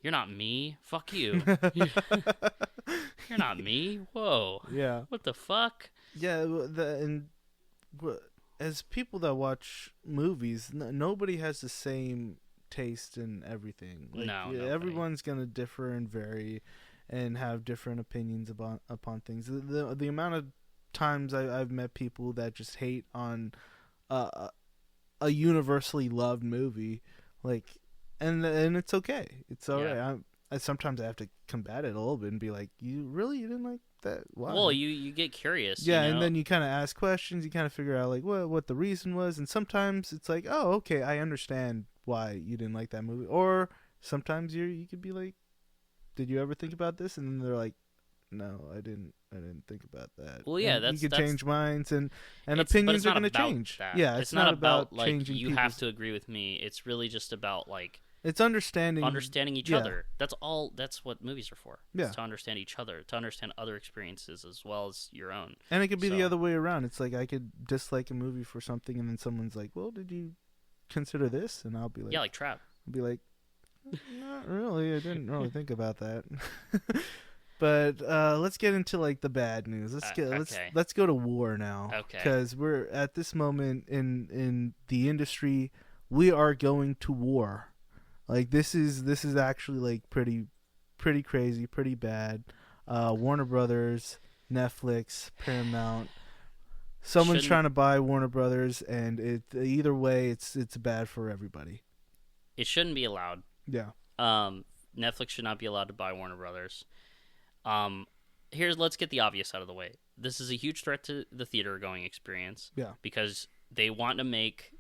you're not me. Fuck you. You're not me. Whoa. Yeah. What the fuck? Yeah, as people that watch movies, nobody has the same taste in everything. Like, no, everyone's gonna differ and vary, and have different opinions upon things. The amount of times I've met people that just hate on a universally loved movie, like, and it's okay. It's all right. Sometimes I have to combat it a little bit and be like, you didn't like that? Why? Well, you get curious. Yeah, you know? And then you kind of ask questions. You kind of figure out like what the reason was, and sometimes it's like, oh, okay, I understand why you didn't like that movie. Or sometimes you could be like, did you ever think about this? And then they're like, no, I didn't think about that. Well, yeah, you could change minds and opinions are going to change. That. Yeah, it's not about like changing. You have to agree with me. It's really just about like. It's understanding each other. That's all. That's what movies are for. Yeah. It's to understand each other, to understand other experiences as well as your own. And it could be the other way around. It's like I could dislike a movie for something, and then someone's like, "Well, did you consider this?" And I'll be like, "Yeah, like Trap." I'll be like, "Not really. I didn't really think about that." But let's get into like the bad news. Let's go to war now. Okay. Because we're at this moment in the industry, we are going to war. Like this is actually like pretty crazy, pretty bad. Warner Brothers, Netflix, Paramount. Someone's trying to buy Warner Brothers, and either way, it's bad for everybody. It shouldn't be allowed. Yeah. Netflix should not be allowed to buy Warner Brothers. Let's get the obvious out of the way. This is a huge threat to the theater going experience. Yeah. Because they want to make.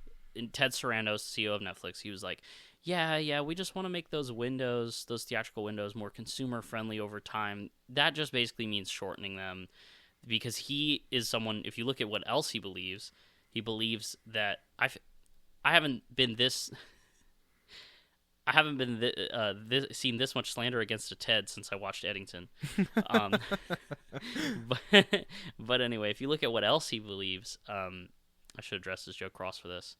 Ted Sarandos, CEO of Netflix, he was like, yeah, we just want to make those theatrical windows more consumer friendly over time. That just basically means shortening them, because he is someone, if you look at what else he believes that I I haven't been seen this much slander against a Ted since I watched Eddington. Um, but anyway, if you look at what else he believes, I should address this Joe Cross for this.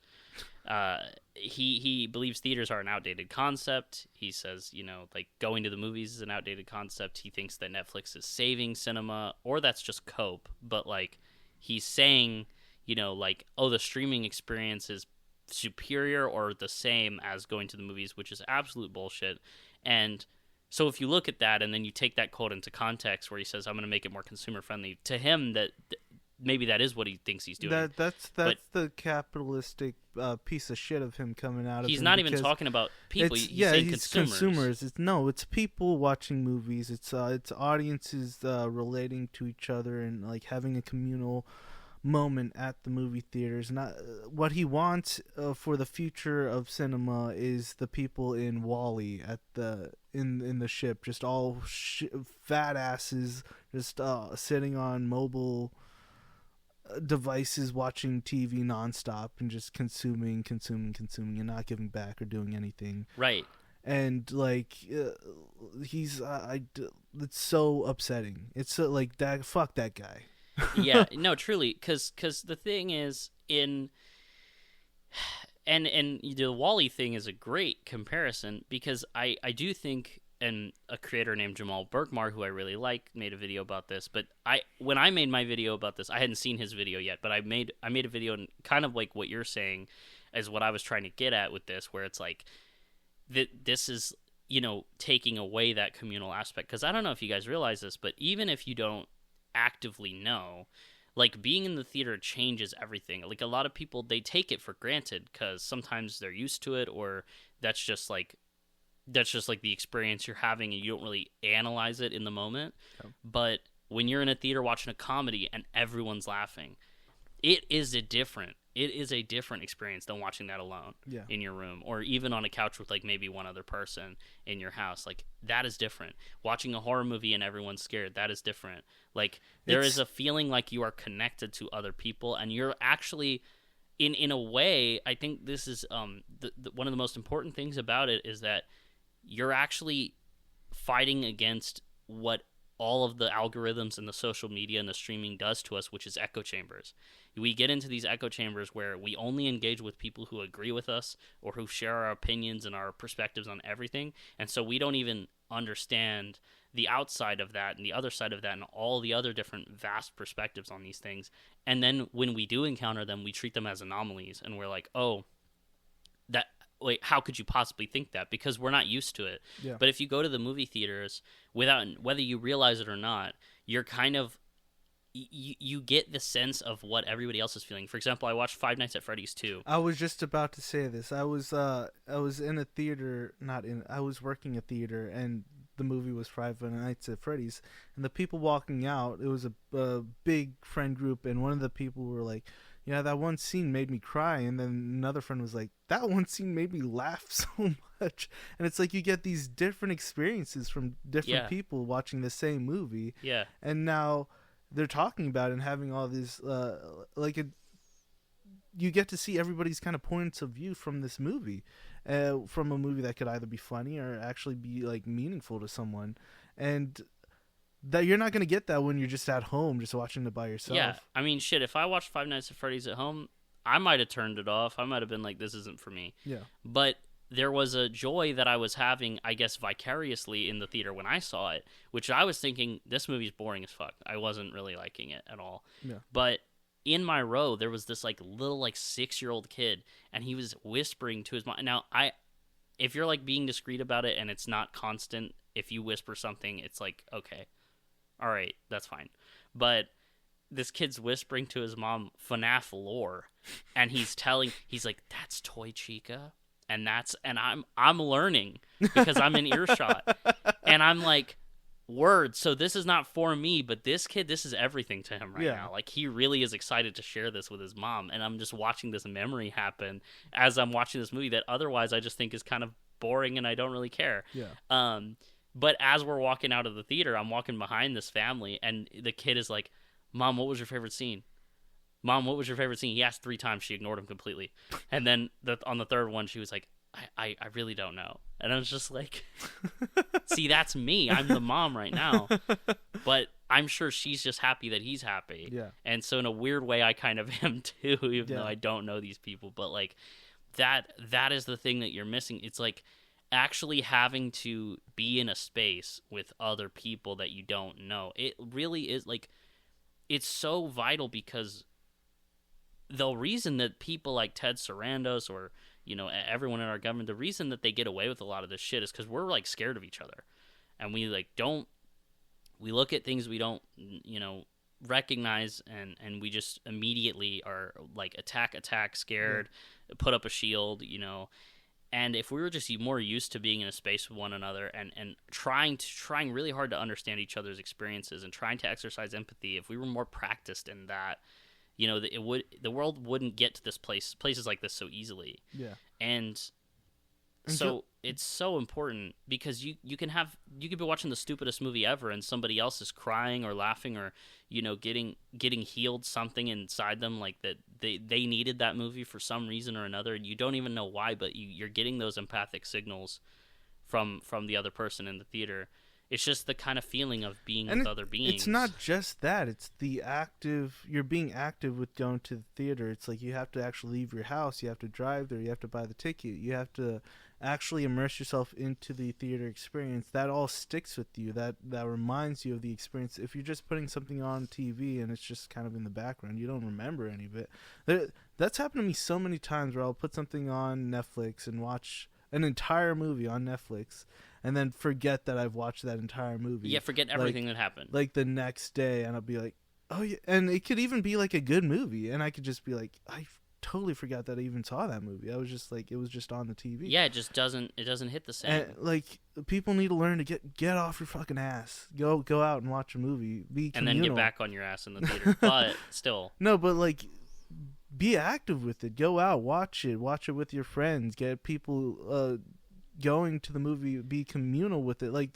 He believes theaters are an outdated concept. He says, like going to the movies is an outdated concept. He thinks that Netflix is saving cinema, or that's just cope. But like he's saying, like, oh, the streaming experience is superior or the same as going to the movies, which is absolute bullshit. And so if you look at that and then you take that quote into context where he says, I'm going to make it more consumer friendly, to him that maybe that is what he thinks he's doing. That's the capitalistic piece of shit of him coming out of He's him, not even talking about people. He's saying consumers. It's people watching movies. It's audiences relating to each other and like having a communal moment at the movie theaters. Not what he wants for the future of cinema is the people in Wall-E at in the ship, just all fat asses, just sitting on mobile devices watching TV nonstop and just consuming and not giving back or doing anything. Right. And like it's so upsetting. It's so, like that. Fuck that guy. Yeah. No, truly, because the thing is and the Wall-E thing is a great comparison because I do think. And a creator named Jamal Berkmar, who I really like, made a video about this. But when I made my video about this, I hadn't seen his video yet. But I made a video, and kind of like what you're saying is what I was trying to get at with this, where it's like this is taking away that communal aspect. Because I don't know if you guys realize this, but even if you don't actively know, like being in the theater changes everything. Like a lot of people, they take it for granted because sometimes they're used to it, or that's just like the experience you're having and you don't really analyze it in the moment. Oh. But when you're in a theater watching a comedy and everyone's laughing, it is a different experience than watching that alone in your room or even on a couch with like maybe one other person in your house. Like that is different. Watching a horror movie and everyone's scared, that is different. Like there is a feeling like you are connected to other people and you're actually in a way, I think this is one of the most important things about it is that you're actually fighting against what all of the algorithms and the social media and the streaming does to us, which is echo chambers. We get into these echo chambers where we only engage with people who agree with us or who share our opinions and our perspectives on everything. And so we don't even understand the outside of that and the other side of that and all the other different vast perspectives on these things. And then when we do encounter them, we treat them as anomalies. And we're like, oh, wait, how could you possibly think that? Because we're not used to it. Yeah. But if you go to the movie theaters, whether you realize it or not, you're kind of you get the sense of what everybody else is feeling. For example, I watched Five Nights at Freddy's 2. I was just about to say this. I was in a theater, I was working a theater, and the movie was Five Nights at Freddy's. And the people walking out, it was a big friend group, and one of the people were like, yeah, that one scene made me cry. And then another friend was like, that one scene made me laugh so much. And it's like you get these different experiences from different people watching the same movie. Yeah. And now they're talking about it and having all these, you get to see everybody's kind of points of view from this movie, from a movie that could either be funny or actually be like meaningful to someone. And that you're not going to get that when you're just at home, just watching it by yourself. Yeah, I mean, shit, if I watched Five Nights at Freddy's at home, I might have turned it off. I might have been like, this isn't for me. Yeah. But there was a joy that I was having, I guess, vicariously in the theater when I saw it, which I was thinking, this movie's boring as fuck. I wasn't really liking it at all. Yeah. But in my row, there was this like little like 6-year-old kid, and he was whispering to his mom. Now, if you're like being discreet about it and it's not constant, if you whisper something, it's like, okay. All right, that's fine. But this kid's whispering to his mom FNAF lore, and he's like, that's Toy Chica, and I'm learning because I'm in earshot, and I'm like, word. So this is not for me, but this kid, this is everything to him right now. Like he really is excited to share this with his mom, and I'm just watching this memory happen as I'm watching this movie that otherwise I just think is kind of boring and I don't really care. Yeah. But as we're walking out of the theater, I'm walking behind this family, and the kid is like, Mom, what was your favorite scene? Mom, what was your favorite scene? He asked 3 times. She ignored him completely. And then on the third one, she was like, I really don't know. And I was just like, see, that's me. I'm the mom right now. But I'm sure she's just happy that he's happy. Yeah. And so in a weird way, I kind of am too, even though I don't know these people. But like that is the thing that you're missing. It's like actually having to be in a space with other people that you don't know. It really is like, it's so vital because the reason that people like Ted Sarandos or, you know, everyone in our government, the reason that they get away with a lot of this shit is because we're like scared of each other. And we like we look at things we don't, you know, recognize and we just immediately are like attack, scared, put up a shield, you know. And if we were just more used to being in a space with one another and trying really hard to understand each other's experiences and trying to exercise empathy, if we were more practiced in that, you know, the world wouldn't get to this places like this so easily. Yeah. And so it's so important because you could be watching the stupidest movie ever and somebody else is crying or laughing or, you know, getting healed something inside them, like that they needed that movie for some reason or another. You don't even know why, but you're getting those empathic signals from the other person in the theater. It's just the kind of feeling of being with other beings. It's not just that. It's the you're being active with going to the theater. It's like you have to actually leave your house. You have to drive there. You have to buy the ticket. You have to actually immerse yourself into the theater experience. That all sticks with you. That reminds you of the experience. If you're just putting something on TV and it's just kind of in the background, you don't remember any of it. That's happened to me so many times where I'll put something on Netflix and watch an entire movie on Netflix and then forget that I've watched that entire movie. Yeah, forget everything that happened. Like the next day, and I'll be like, oh yeah. And it could even be like a good movie, and I could just be like, I totally forgot that I even saw that movie. I was just like, it was just on the TV. Yeah, it just doesn't hit the same. And like, people need to learn to get off your fucking ass. Go out and watch a movie. Be communal. And then get back on your ass in the theater. But still. No, but like, be active with it. Go out, watch it with your friends. Get people going to the movie, be communal with it. Like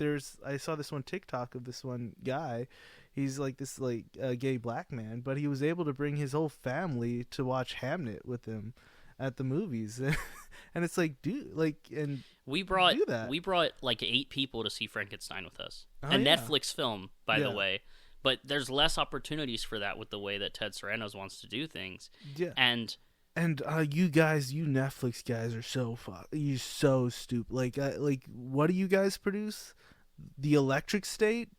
I saw this one TikTok of this one guy. He's like this like gay black man, but he was able to bring his whole family to watch Hamnet with him at the movies. And it's like, dude, like, and we brought like 8 people to see Frankenstein with us. Netflix film, by the way. But there's less opportunities for that with the way that Ted Sarandos wants to do things. Yeah. And you guys, you Netflix guys are you're so stupid. Like what do you guys produce? The Electric State?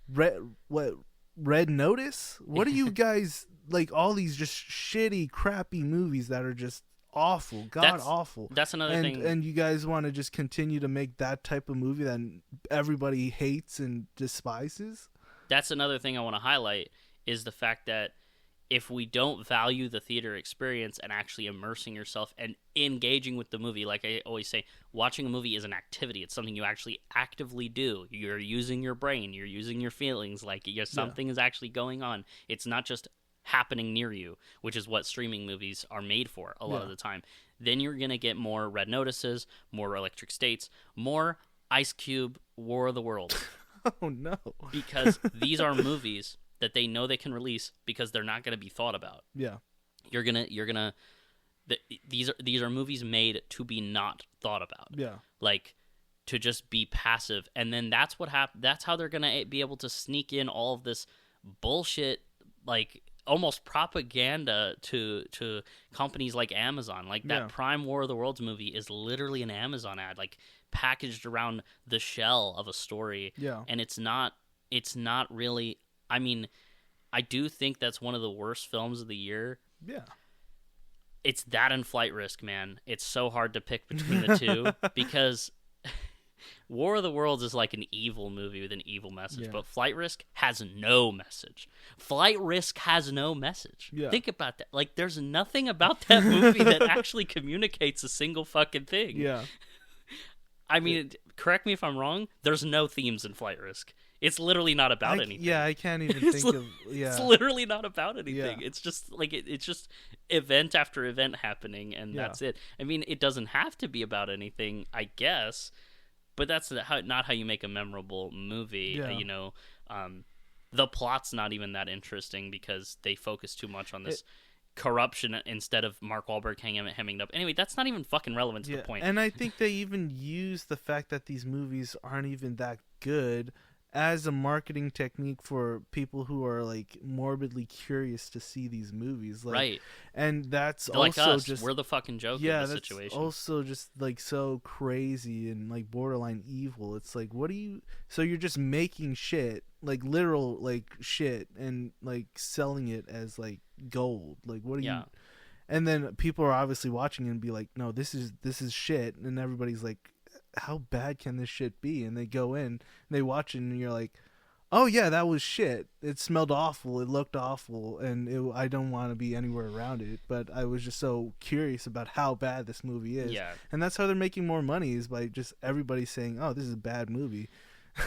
Red Notice? What do you guys, like, all these just shitty, crappy movies that are just awful, awful. That's another thing. And you guys want to just continue to make that type of movie that everybody hates and despises? That's another thing I want to highlight is the fact that if we don't value the theater experience and actually immersing yourself and engaging with the movie, like I always say, watching a movie is an activity. It's something you actually actively do. You're using your brain. You're using your feelings. Like something is actually going on. It's not just happening near you, which is what streaming movies are made for a lot of the time. Then you're going to get more Red Notices, more Electric States, more Ice Cube, War of the Worlds. Oh, no. Because these are movies that they know they can release because they're not going to be thought about. Yeah. These are movies made to be not thought about. Yeah. Like, to just be passive. And then that's that's how they're going to be able to sneak in all of this bullshit, like, almost propaganda to companies like Amazon. Like, that Prime War of the Worlds movie is literally an Amazon ad, like, packaged around the shell of a story. Yeah. And it's not really... I mean, I do think that's one of the worst films of the year. Yeah. It's that and Flight Risk, man. It's so hard to pick between the two because War of the Worlds is like an evil movie with an evil message, but Flight Risk has no message. Flight Risk has no message. Yeah. Think about that. Like, there's nothing about that movie that actually communicates a single fucking thing. Yeah. I mean, correct me if I'm wrong, there's no themes in Flight Risk. It's literally not about anything. Yeah, I can't even think of... Yeah. It's literally not about anything. Yeah. It's just like it's just event after event happening, and that's it. I mean, it doesn't have to be about anything, I guess, but that's not how you make a memorable movie. Yeah. You know, the plot's not even that interesting because they focus too much on this corruption instead of Mark Wahlberg hemming up. Anyway, that's not even fucking relevant to the point. And I think they even use the fact that these movies aren't even that good as a marketing technique for people who are like morbidly curious to see these movies, like, right? And that's They're like also us. just We're the fucking joke of the situation. That's also just like so crazy and like borderline evil. It's like, what do you? So you're just making shit, like literal like shit, and like selling it as like gold. Like, what do you? And then people are obviously watching it and be like, no, this is shit, and everybody's like, how bad can this shit be? And they go in and they watch it and you're like, oh yeah, that was shit. It smelled awful, it looked awful, and I don't want to be anywhere around it, but I was just so curious about how bad this movie is. And that's how they're making more money, is by just everybody saying, oh, this is a bad movie.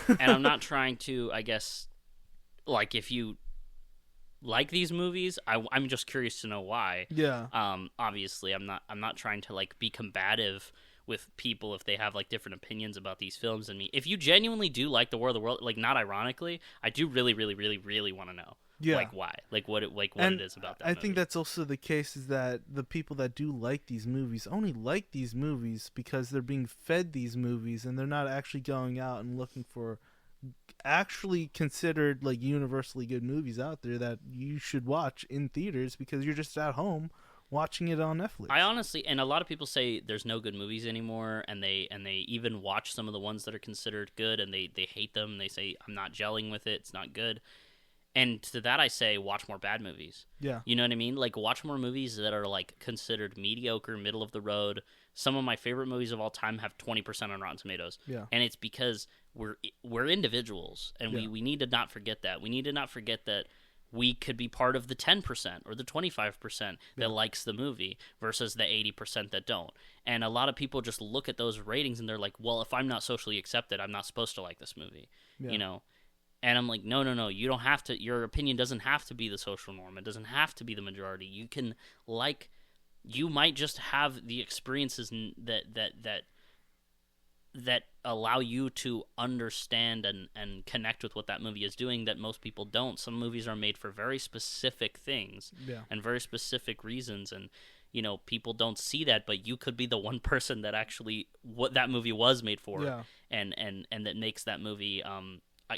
And I'm not trying to, I guess, like, if you like these movies, I'm just curious to know why. Obviously I'm not trying to like be combative with people if they have like different opinions about these films than me. If you genuinely do like the War of the World, like, not ironically, I do really want to know, like, why, like what it is about that movie. Think that's also the case, is that the people that do like these movies only like these movies because they're being fed these movies, and they're not actually going out and looking for actually considered like universally good movies out there that you should watch in theaters, because you're just at home watching it on Netflix. I honestly, and a lot of people say there's no good movies anymore, and they even watch some of the ones that are considered good, and they hate them. They say, I'm not gelling with it, it's not good. And to that I say, watch more bad movies. You know what I mean? Like, watch more movies that are like considered mediocre, middle of the road. Some of my favorite movies of all time have 20% on Rotten Tomatoes. And it's because we're individuals, and we need to not forget that. We need to not forget that we could be part of the 10% or the 25% that likes the movie versus the 80% that don't. And a lot of people just look at those ratings and they're like, well, if I'm not socially accepted, I'm not supposed to like this movie, you know? And I'm like, no, you don't have to. Your opinion doesn't have to be the social norm. It doesn't have to be the majority. You can you might just have the experiences that allow you to understand and connect with what that movie is doing that most people don't. Some movies are made for very specific things and very specific reasons, and you know, people don't see that, but you could be the one person that actually what that movie was made for, and that makes that movie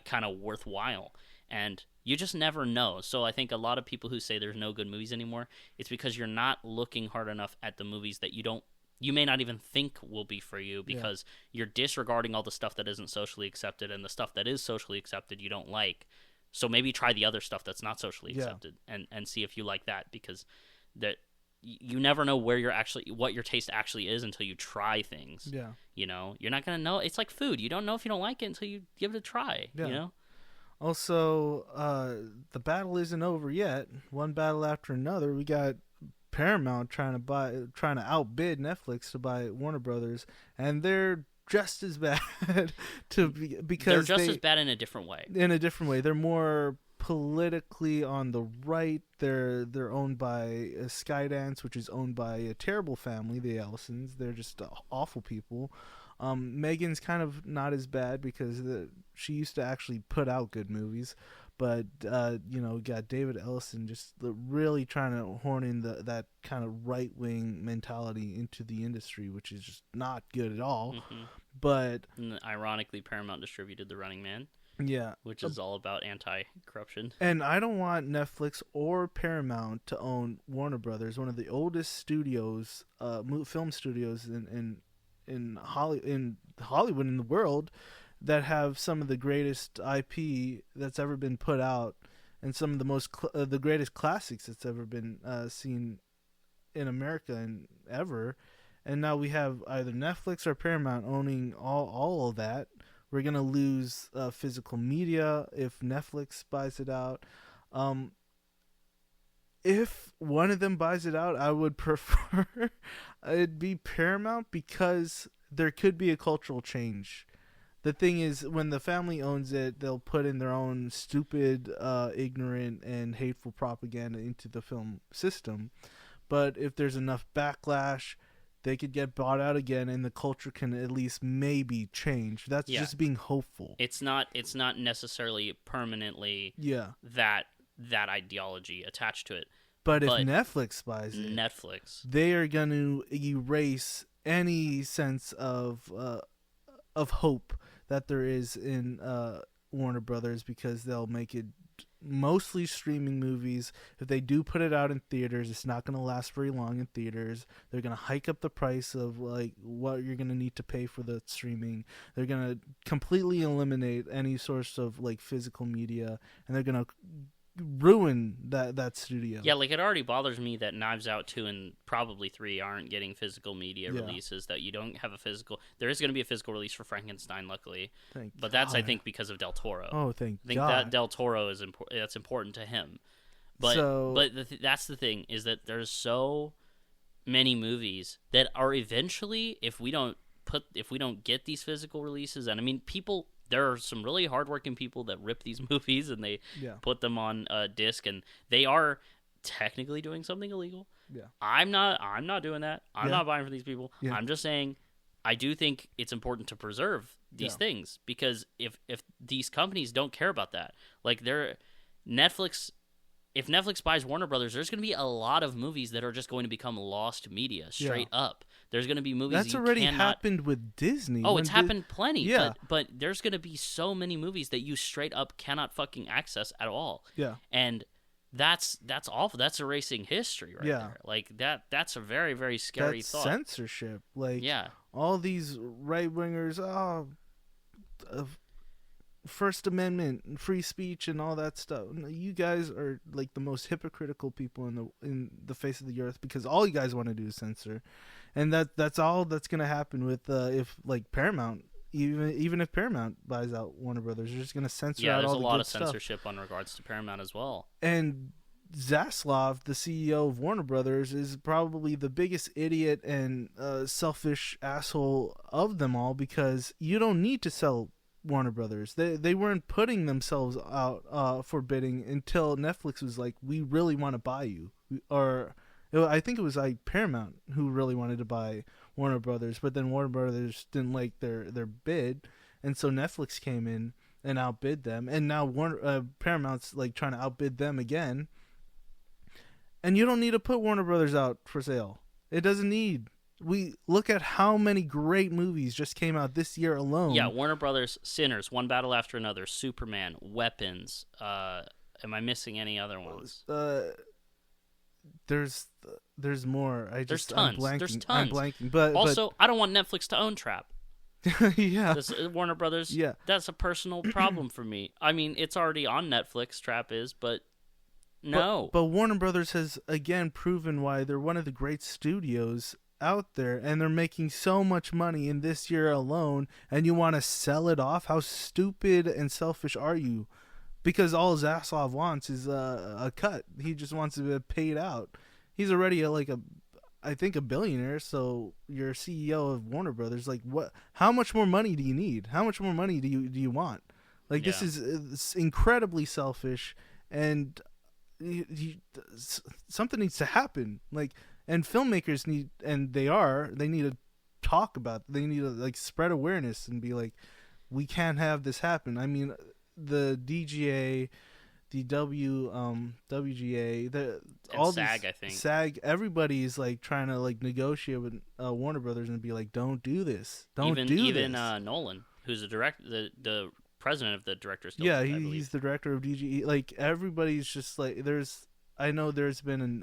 kind of worthwhile. And you just never know. So I think a lot of people who say there's no good movies anymore, it's because you're not looking hard enough at the movies that you may not even think will be for you, because you're disregarding all the stuff that isn't socially accepted, and the stuff that is socially accepted you don't like. So maybe try the other stuff that's not socially accepted and see if you like that, because that you never know what your taste actually is until you try things. You know, you're not going to know. It's like food. You don't know if you don't like it until you give it a try, you know? Also, the battle isn't over yet. One battle after another. We got Paramount trying to outbid Netflix to buy Warner Brothers, and they're just as bad because they're just as bad in a different way. They're more politically on the right. They're owned by Skydance, which is owned by a terrible family, the Ellisons. They're just awful people. Megan's kind of not as bad because she used to actually put out good movies. But, got David Ellison just really trying to horn in that kind of right-wing mentality into the industry, which is just not good at all. But and ironically, Paramount distributed The Running Man. Which is all about anti-corruption. And I don't want Netflix or Paramount to own Warner Brothers, one of the oldest studios, film studios in Hollywood, in the world, that have some of the greatest IP that's ever been put out, and some of the greatest classics that's ever been seen in America and ever. And now we have either Netflix or Paramount owning all of that. We're going to lose physical media if Netflix buys it out. If one of them buys it out, I would prefer it'd be Paramount, because there could be a cultural change. The thing is, when the family owns it, they'll put in their own stupid, ignorant, and hateful propaganda into the film system. But if there's enough backlash, they could get bought out again, and the culture can at least maybe change. That's just being hopeful. It's not necessarily permanently that ideology attached to it. But if Netflix buys it, they are going to erase any sense of hope that there is in Warner Brothers, because they'll make it mostly streaming movies. If they do put it out in theaters, it's not going to last very long in theaters. They're going to hike up the price of like what you're going to need to pay for the streaming. They're going to completely eliminate any source of like physical media, and they're going to ruin that studio. Yeah, like it already bothers me that Knives Out 2 and probably 3 aren't getting physical media releases, that you don't have a physical. There is going to be a physical release for Frankenstein, luckily. But that's, I think, because of Del Toro. Oh, thank God. I think that Del Toro is that's important to him. But that's the thing, is that there's so many movies that are eventually, if we don't get these physical releases, and I mean, there are some really hardworking people that rip these movies and they put them on a disc, and they are technically doing something illegal. Yeah, I'm not doing that. I'm not buying from these people. Yeah. I'm just saying, I do think it's important to preserve these things, because if these companies don't care about that, like Netflix. If Netflix buys Warner Brothers, there's going to be a lot of movies that are just going to become lost media, straight up. There's going to be movies that's already happened with Disney. Oh, it's happened plenty. Yeah. But there's going to be so many movies that you straight up cannot fucking access at all. Yeah. And that's awful. That's erasing history right there. Like that's a very, very scary thought. Censorship. Like all these right wingers, First Amendment, free speech, and all that stuff. You guys are like the most hypocritical people in the face of the earth, because all you guys want to do is censor, and that's all that's gonna happen with if like Paramount, even if Paramount buys out Warner Brothers, they're just gonna censor out all the good stuff. Yeah, there's a lot of censorship on regards to Paramount as well. And Zaslav, the CEO of Warner Brothers, is probably the biggest idiot and selfish asshole of them all, because you don't need to sell Warner Brothers. They weren't putting themselves out for bidding until Netflix was like, we really want to buy you. Or I think it was like Paramount who really wanted to buy Warner Brothers, but then Warner Brothers didn't like their bid, and so Netflix came in and outbid them, and now Paramount's like trying to outbid them again. And you don't need to put Warner Brothers out for sale. It doesn't need. We look at how many great movies just came out this year alone. Yeah, Warner Brothers, Sinners, One Battle After Another, Superman, Weapons. Am I missing any other ones? There's more. There's tons. I'm blanking. There's tons. I'm blanking. But also, I don't want Netflix to own Trap. Yeah. Warner Brothers. Yeah. That's a personal problem for me. I mean, it's already on Netflix. Trap is, but. No. But Warner Brothers has again proven why they're one of the great studios out there, and they're making so much money in this year alone, and you want to sell it off? How stupid and selfish are you? Because all Zaslav wants is a cut. He just wants to be paid out. He's already I think a billionaire. So you're CEO of Warner Brothers. Like, what? How much more money do you need? How much more money do you want? Like, this is incredibly selfish, and something needs to happen. Like. And filmmakers need to talk about. They need to like spread awareness and be like, we can't have this happen. I mean, the DGA, the WGA, all SAG, these, I think SAG. Everybody's like trying to like negotiate with Warner Brothers and be like, don't do this. Even Nolan, who's the president of the Directors Guild. Yeah, he's the director of DGA. Like everybody's just like I know there's been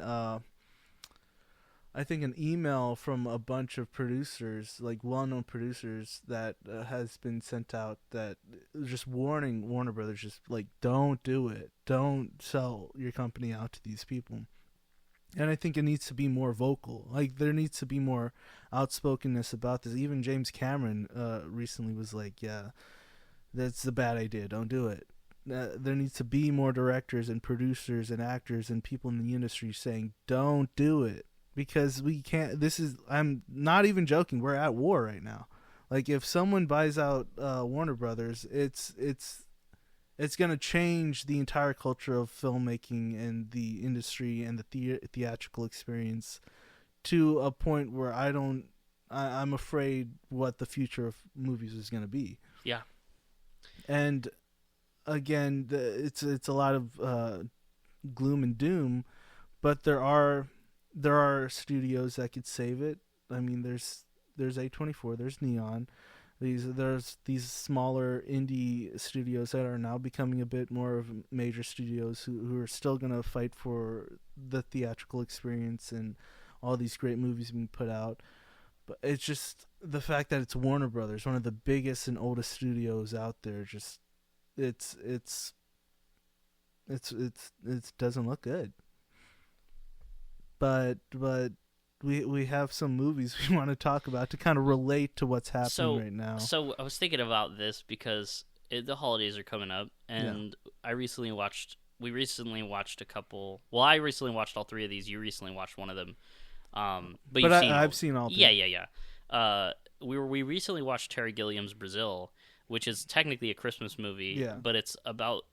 I think an email from a bunch of producers, like well-known producers, that has been sent out that just warning Warner Brothers, just like, don't do it. Don't sell your company out to these people. And I think it needs to be more vocal. Like, there needs to be more outspokenness about this. Even James Cameron recently was like, yeah, that's a bad idea. Don't do it. There needs to be more directors and producers and actors and people in the industry saying, don't do it. Because we can't. I'm not even joking. We're at war right now. Like, if someone buys out Warner Brothers, it's going to change the entire culture of filmmaking and the industry and the theatrical experience to a point where I'm afraid what the future of movies is going to be. Yeah. And again, it's a lot of gloom and doom. but there are studios that could save it. I mean, there's A24, there's Neon. There's these smaller indie studios that are now becoming a bit more of major studios who are still going to fight for the theatrical experience and all these great movies being put out. But it's just the fact that it's Warner Brothers, one of the biggest and oldest studios out there. Just it doesn't look good. But we have some movies we want to talk about to kind of relate to what's happening right now. So I was thinking about this because the holidays are coming up, and we recently watched a couple. Well, I recently watched all three of these. You recently watched one of them. But I've seen all three. Yeah. We recently watched Terry Gilliam's Brazil, which is technically a Christmas movie, but it's about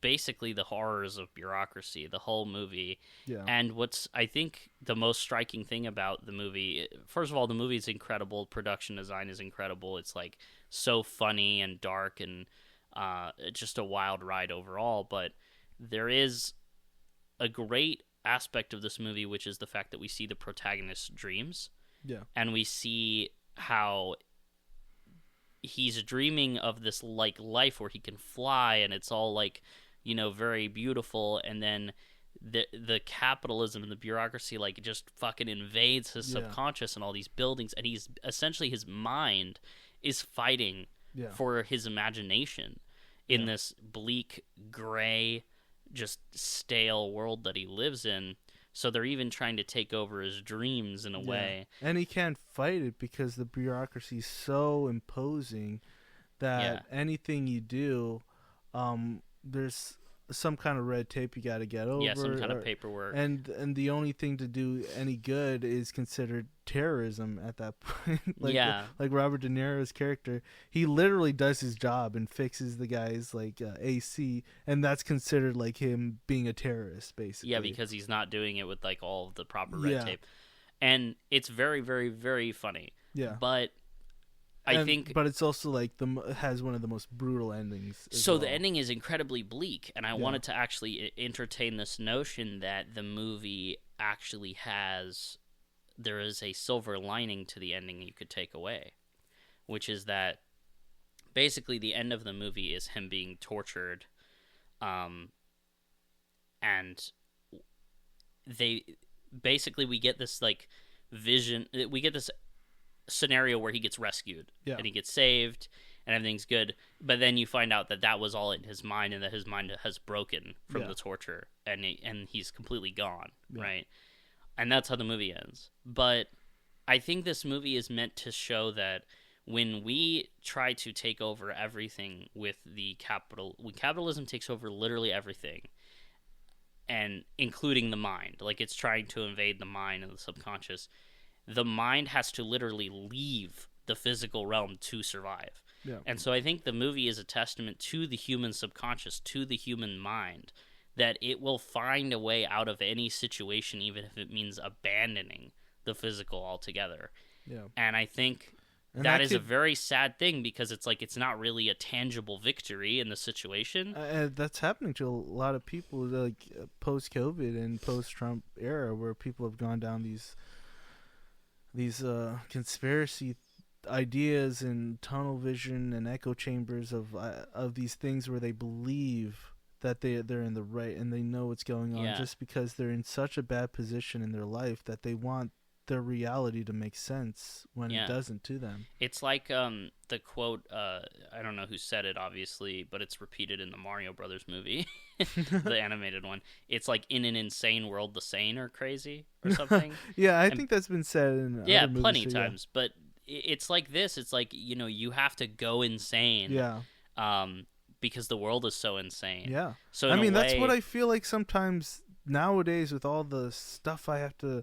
basically the horrors of bureaucracy, the whole movie. Yeah. And what's, I think, the most striking thing about the movie, first of all, the movie is incredible. Production design is incredible. It's like so funny and dark and just a wild ride overall. But there is a great aspect of this movie, which is the fact that we see the protagonist's dreams. Yeah. And we see how he's dreaming of this like life where he can fly and it's all like, you know, very beautiful, and then the capitalism and the bureaucracy like just fucking invades his subconscious and all these buildings, and he's essentially, his mind is fighting for his imagination in this bleak, gray, just stale world that he lives in. So they're even trying to take over his dreams in a way. And he can't fight it because the bureaucracy is so imposing that anything you do, there's some kind of red tape you got to get over. Yeah, some kind of paperwork. And the only thing to do any good is considered terrorism at that point. Like Robert De Niro's character, he literally does his job and fixes the guy's like AC, and that's considered like him being a terrorist, basically. Yeah, because he's not doing it with like all of the proper red tape. And it's very, very, very funny. Yeah. But but it's also like has one of the most brutal endings. So the ending is incredibly bleak, and I wanted to actually entertain this notion that the movie actually there is a silver lining to the ending you could take away, which is that basically the end of the movie is him being tortured, and we get this like vision, we get this scenario where he gets rescued and he gets saved and everything's good, but then you find out that was all in his mind, and that his mind has broken from the torture, and he's completely gone, right? And that's how the movie ends. But I think this movie is meant to show that when we try to take over everything with when capitalism takes over literally everything, and including the mind, like it's trying to invade the mind and the subconscious, the mind has to literally leave the physical realm to survive. Yeah. And so I think the movie is a testament to the human subconscious, to the human mind, that it will find a way out of any situation, even if it means abandoning the physical altogether. Yeah. And I think that is a very sad thing, because it's like it's not really a tangible victory in the situation. That's happening to a lot of people, like post-COVID and post-Trump era, where people have gone down these conspiracy ideas and tunnel vision and echo chambers of these things where they believe that they're in the right and they know what's going on, just because they're in such a bad position in their life that they want their reality to make sense when it doesn't to them. It's like the quote, I don't know who said it, obviously, but it's repeated in the Mario Brothers movie, the animated one. It's like, in an insane world, the sane are crazy, or something. I think that's been said in other movies plenty of times. But it's like this. It's like, you know, you have to go insane. Because the world is so insane. Yeah. So that's what I feel like sometimes nowadays with all the stuff I have to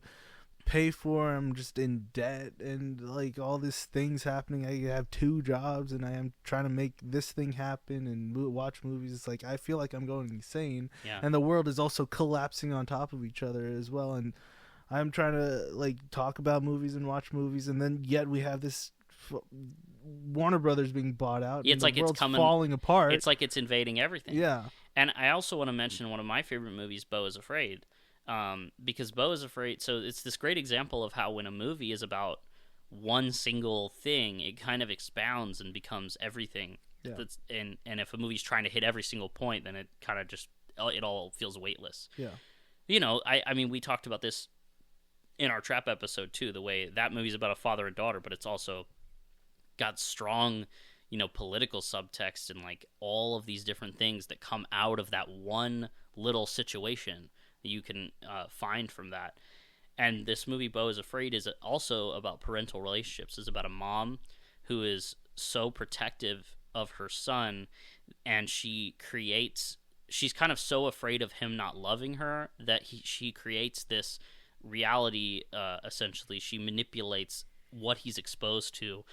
pay for. I'm just in debt and like all these things happening. I have 2 jobs and I am trying to make this thing happen and watch movies. It's like I feel like I'm going insane. Yeah. And the world is also collapsing on top of each other as well. And I'm trying to like talk about movies and watch movies, and then yet we have this Warner Brothers being bought out. It's like it's falling apart. It's like it's invading everything. Yeah. And I also want to mention one of my favorite movies, Beau is Afraid. Because Beau is afraid. So it's this great example of how when a movie is about one single thing, it kind of expounds and becomes everything. Yeah. And if a movie's trying to hit every single point, then it kind of just, it all feels weightless. Yeah. You know, I mean, we talked about this in our Trap episode too, the way that movie's about a father and daughter, but it's also got strong, you know, political subtext and like all of these different things that come out of that one little situation that you can find from that. And this movie, Beau is Afraid, is also about parental relationships. It's about a mom who is so protective of her son, and she's kind of so afraid of him not loving her that she creates this reality, essentially. She manipulates what he's exposed to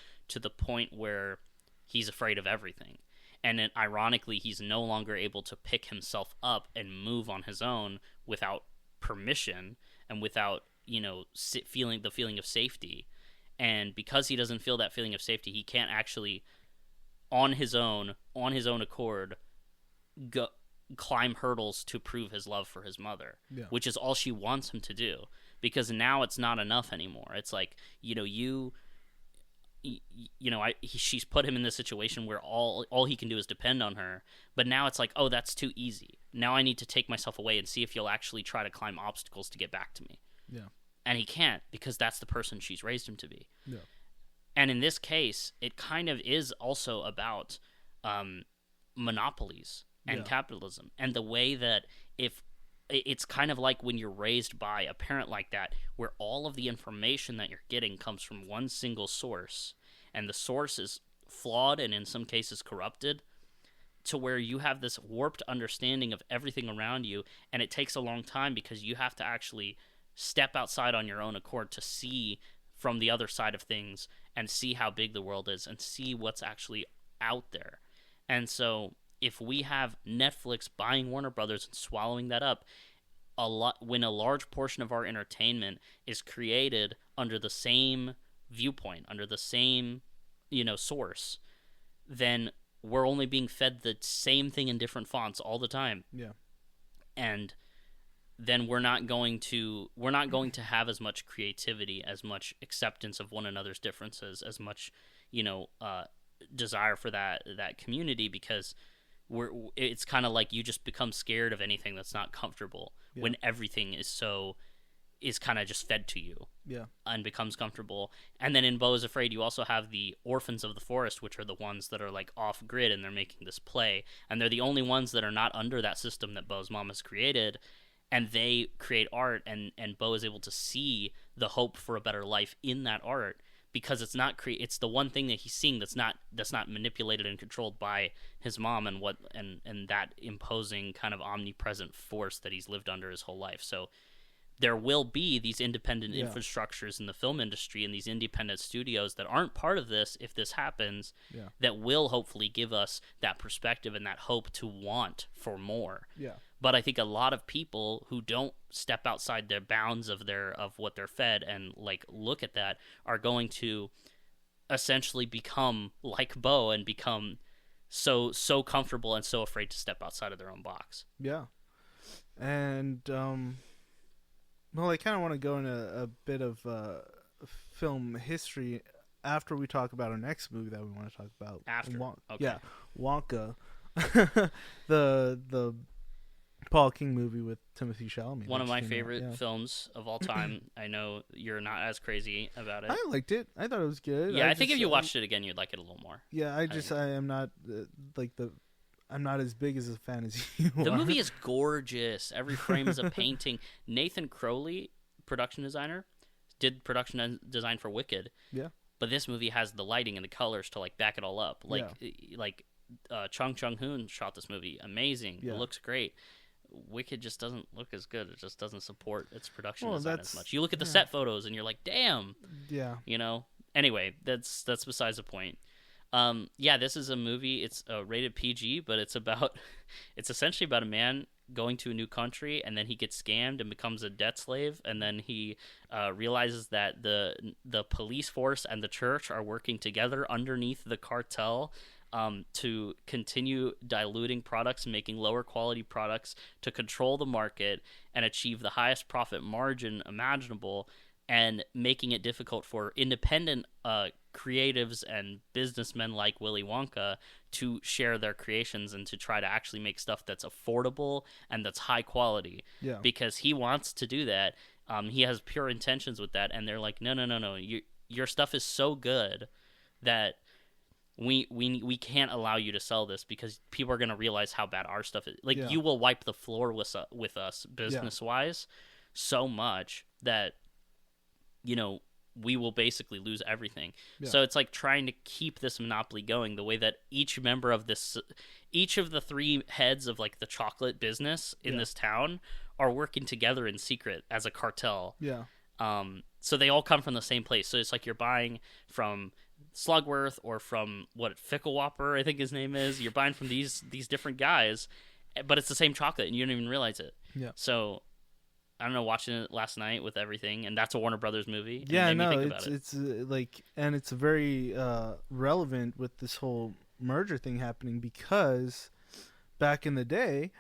the point where he's afraid of everything. And then, ironically, he's no longer able to pick himself up and move on his own without permission and without, you know, feeling of safety. And because he doesn't feel that feeling of safety, he can't actually, on his own accord, climb hurdles to prove his love for his mother, which is all she wants him to do. Because now it's not enough anymore. It's like, you know, she's put him in this situation where all he can do is depend on her. But now it's like, oh, that's too easy. Now I need to take myself away and see if you'll actually try to climb obstacles to get back to me. Yeah. And he can't, because that's the person she's raised him to be. Yeah. And in this case, it kind of is also about monopolies and capitalism, and the way that it's kind of like when you're raised by a parent like that, where all of the information that you're getting comes from one single source, and the source is flawed and in some cases corrupted, to where you have this warped understanding of everything around you, and it takes a long time because you have to actually step outside on your own accord to see from the other side of things and see how big the world is and see what's actually out there. And so if we have Netflix buying Warner Brothers and swallowing that up, when a large portion of our entertainment is created under the same viewpoint, under the same, you know, source, then we're only being fed the same thing in different fonts all the time. Yeah. And then we're not going to have as much creativity, as much acceptance of one another's differences, as much, you know, desire for that community, because it's kind of like you just become scared of anything that's not comfortable when everything is kind of just fed to you and becomes comfortable. And then in Beau is Afraid, you also have the orphans of the forest, which are the ones that are like off grid, and they're making this play, and they're the only ones that are not under that system that Beau's mom has created. And they create art, and Beau is able to see the hope for a better life in that art, because it's not it's the one thing that he's seeing that's not manipulated and controlled by his mom and that imposing kind of omnipresent force that he's lived under his whole life. So there will be these independent infrastructures in the film industry and these independent studios that aren't part of this, if this happens, that will hopefully give us that perspective and that hope to want for more. Yeah. But I think a lot of people who don't step outside their bounds of what they're fed and like look at that are going to essentially become like Beau and become so comfortable and so afraid to step outside of their own box. Yeah. And well, I kind of want to go into a bit of film history after we talk about our next movie that we want to talk about. After, okay. Yeah, Wonka, the Paul King movie with Timothée Chalamet. One of my favorite films of all time. I know you're not as crazy about it. I liked it. I thought it was good. Yeah, I think if you watched it again, you'd like it a little more. Yeah, I am not I'm not as big as a fan as you are. The movie is gorgeous. Every frame is a painting. Nathan Crowley, production designer, did production design for Wicked. Yeah. But this movie has the lighting and the colors to like back it all up. Chung Chung-hoon shot this movie amazing. Yeah. It looks great. Wicked just doesn't look as good. It just doesn't support its production design as much. You look at the set photos and you're like, damn. Yeah. You know? Anyway, that's besides the point. This is a movie. It's rated PG, but it's essentially about a man going to a new country, and then he gets scammed and becomes a debt slave, and then he realizes that the police force and the church are working together underneath the cartel to continue diluting products, making lower quality products to control the market and achieve the highest profit margin imaginable, and making it difficult for independent creatives and businessmen like Willy Wonka to share their creations and to try to actually make stuff that's affordable and that's high quality. Yeah. Because he wants to do that. He has pure intentions with that, and they're like, no. Your stuff is so good that we can't allow you to sell this because people are going to realize how bad our stuff is. Like, you will wipe the floor with us business-wise so much that, we will basically lose everything. Yeah. So it's like trying to keep this monopoly going the way that each of the three heads of like the chocolate business in this town are working together in secret as a cartel. Yeah. So they all come from the same place. So it's like you're buying from Slugworth or from Fickle Whopper, I think his name is. You're buying from these different guys, but it's the same chocolate and you don't even realize it. Yeah. So I don't know, watching it last night with everything, and that's a Warner Brothers movie. Yeah, no, it's like, and it's very relevant with this whole merger thing happening because back in the day,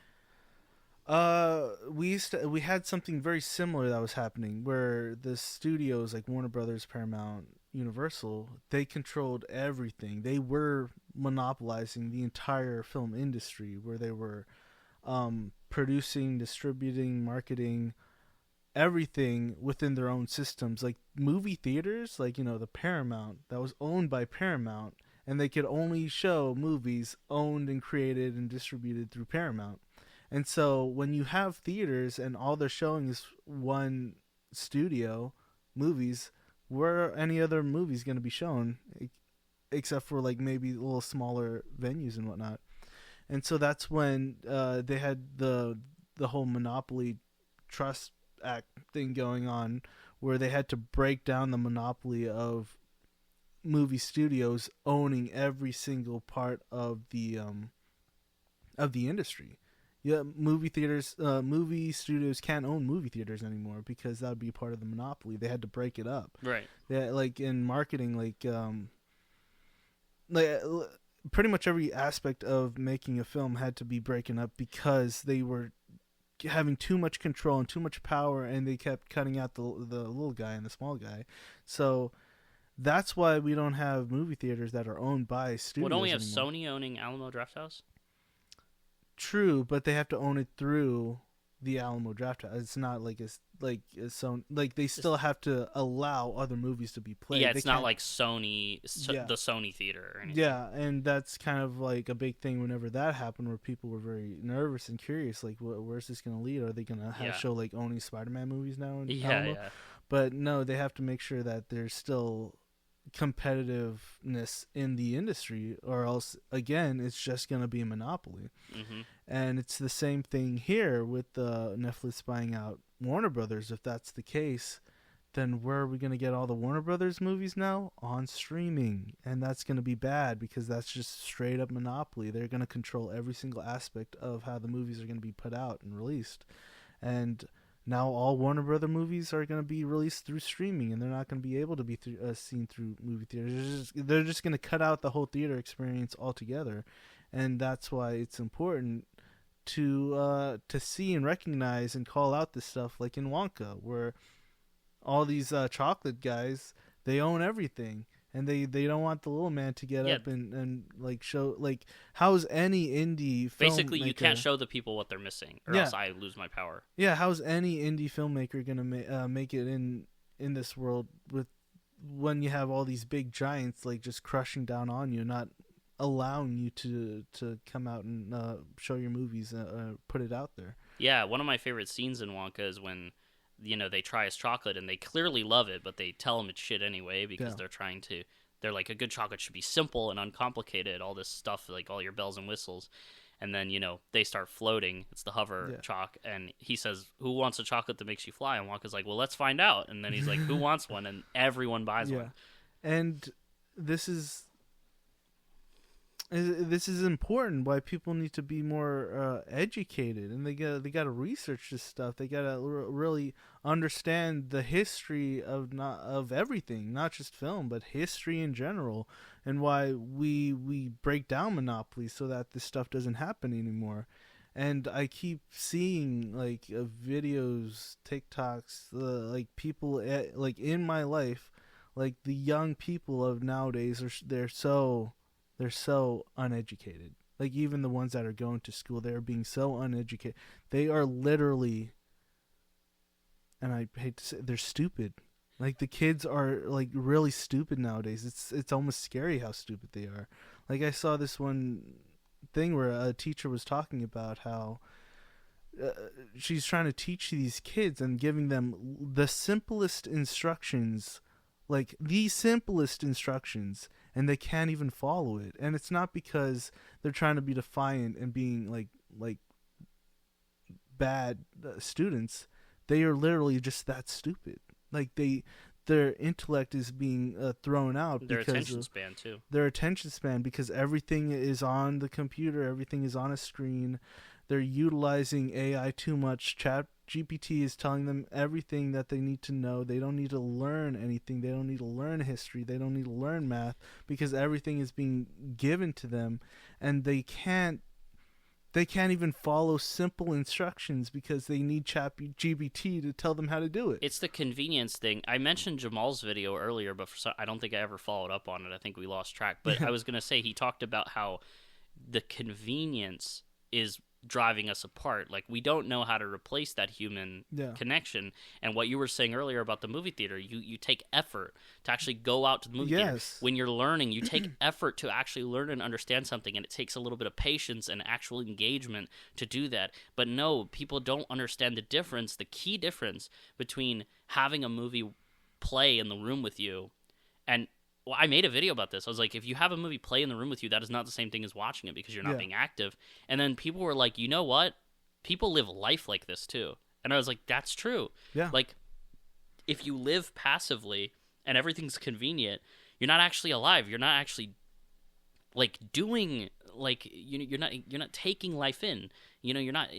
we had something very similar that was happening where the studios like Warner Brothers, Paramount, Universal, they controlled everything. They were monopolizing the entire film industry, where they were producing, distributing, marketing, everything within their own systems. Like movie theaters, like, the Paramount, that was owned by Paramount, and they could only show movies owned and created and distributed through Paramount. And so when you have theaters and all they're showing is one studio movies, where are any other movies going to be shown except for like maybe a little smaller venues and whatnot? And so that's when they had the whole monopoly trust act thing going on, where they had to break down the monopoly of movie studios owning every single part of the industry. Yeah, movie studios can't own movie theaters anymore because that would be part of the monopoly. They had to break it up. Right. Yeah, like in marketing, like pretty much every aspect of making a film had to be broken up because they were having too much control and too much power, and they kept cutting out the little guy and the small guy. So that's why we don't have movie theaters that are owned by studios. Don't we have anymore. Sony owning Alamo Drafthouse? True, but they have to own it through the Alamo Drafthouse. It's not like they still have to allow other movies to be played. Yeah, it's not like Sony, the Sony theater or anything. Yeah, and that's kind of like a big thing whenever that happened, where people were very nervous and curious, like, where's this going to lead? Are they going to show like only Spider-Man movies now? Yeah. But no, they have to make sure that there's still competitiveness in the industry, or else again it's just going to be a monopoly. Mm-hmm. And it's the same thing here with Netflix buying out Warner Brothers. If that's the case, then where are we going to get all the Warner Brothers movies now? On streaming. And that's going to be bad because that's just straight up monopoly. They're going to control every single aspect of how the movies are going to be put out and released. And now all Warner Brother movies are going to be released through streaming, and they're not going to be able to be seen through movie theaters. They're just going to cut out the whole theater experience altogether, and that's why it's important to see and recognize and call out this stuff, like in Wonka, where all these chocolate guys, they own everything. And they don't want the little man to get up and like show, like, how's any indie filmmaker... Basically, you can't show the people what they're missing, or else I lose my power. Yeah, how's any indie filmmaker gonna make it in this world when you have all these big giants like just crushing down on you, not allowing you to come out and show your movies, put it out there. Yeah, one of my favorite scenes in Wonka is when they try his chocolate and they clearly love it, but they tell him it's shit anyway because they're like, a good chocolate should be simple and uncomplicated, all this stuff, like all your bells and whistles. And then, they start floating. It's the hover chalk. And he says, who wants a chocolate that makes you fly? And Wonka's like, well, let's find out. And then he's like, who wants one? And everyone buys one. And this is this is important. Why people need to be more educated, and they got to research this stuff. They got to really understand the history of everything, not just film, but history in general, and why we break down monopolies so that this stuff doesn't happen anymore. And I keep seeing like videos, TikToks, like people like in my life, like the young people of nowadays they're so uneducated. Like even the ones that are going to school, they're being so uneducated. They are literally, and I hate to say, they're stupid. Like the kids are like really stupid nowadays. It's almost scary how stupid they are. Like I saw this one thing where a teacher was talking about how she's trying to teach these kids and giving them the simplest instructions, like the simplest instructions, and they can't even follow it. And it's not because they're trying to be defiant and being like bad students. They are literally just that stupid. Like their intellect is being thrown out. Their attention span too. Their attention span, because everything is on the computer, everything is on a screen. They're utilizing AI too much. Chat GPT is telling them everything that they need to know. They don't need to learn anything. They don't need to learn history. They don't need to learn math, because everything is being given to them, and they can't even follow simple instructions because they need ChatGPT to tell them how to do it. It's the convenience thing. I mentioned Jamal's video earlier, but I don't think I ever followed up on it. I think we lost track. But I was going to say, he talked about how the convenience is driving us apart. Like, we don't know how to replace that human connection. And what you were saying earlier about the movie theater, you take effort to actually go out to the movie theater. When you're learning, you take effort to actually learn and understand something, and it takes a little bit of patience and actual engagement to do that. But no, people don't understand the difference, the key difference between having a movie play in the room with you and I made a video about this. I was like, if you have a movie play in the room with you, that is not the same thing as watching it, because you're not being active. And then people were like, you know what? People live life like this too. And I was like, that's true. Yeah. Like, if you live passively and everything's convenient, you're not actually alive. You're not actually like doing, like, you're not taking life in. You know, you're not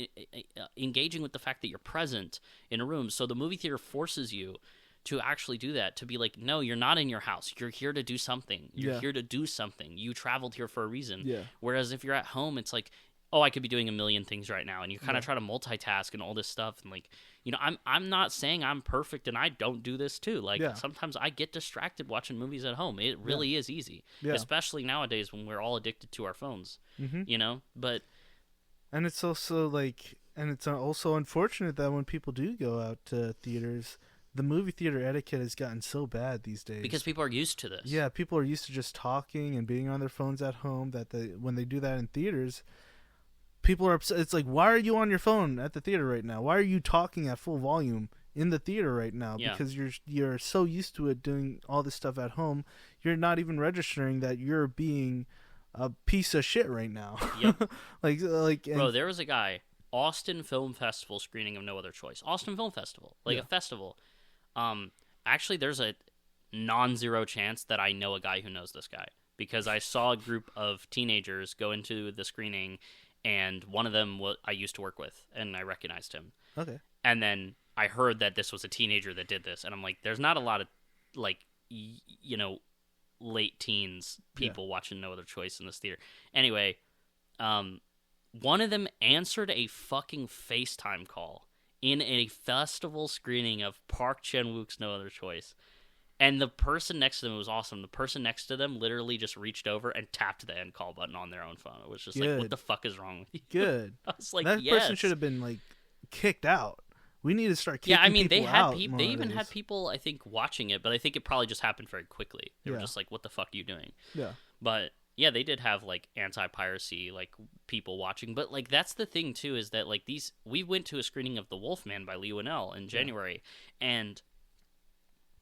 engaging with the fact that you're present in a room. So the movie theater forces you to actually do that, to be like, no, you're not in your house. You're here to do something. You're here to do something. You traveled here for a reason. Yeah. Whereas if you're at home, it's like, oh, I could be doing a million things right now. And you kind of try to multitask and all this stuff. And like, you know, I'm not saying I'm perfect and I don't do this too. Like sometimes I get distracted watching movies at home. It really is easy, especially nowadays when we're all addicted to our phones, you know, and it's also like, and it's also unfortunate that when people do go out to theaters, the movie theater etiquette has gotten so bad these days. Because people are used to this. Yeah, people are used to just talking and being on their phones at home, that when they do that in theaters, people are upset. It's like, why are you on your phone at the theater right now? Why are you talking at full volume in the theater right now? Yeah. Because you're so used to it doing all this stuff at home, you're not even registering that you're being a piece of shit right now. Yep. Bro, there was a guy, Austin Film Festival screening of No Other Choice. Austin Film Festival. A festival. Actually, there's a non-zero chance that I know a guy who knows this guy, because I saw a group of teenagers go into the screening, and one of them I used to work with, and I recognized him. Okay. And then I heard that this was a teenager that did this, and I'm like, there's not a lot of, like, you know, late teens people watching No Other Choice in this theater. Anyway, one of them answered a fucking FaceTime call in a festival screening of Park Chan-wook's No Other Choice. And the person next to them, was awesome. The person next to them literally just reached over and tapped the end call button on their own phone. It was just like, what the fuck is wrong with you? Good. I was like, that person should have been, like, kicked out. We need to start kicking people out. They even had people, I think, watching it, but I think it probably just happened very quickly. They were just like, what the fuck are you doing? Yeah. But yeah, they did have, like, anti-piracy, like, people watching. But, like, that's the thing, too, is that, like, we went to a screening of The Wolfman by Lee Winnell in January, and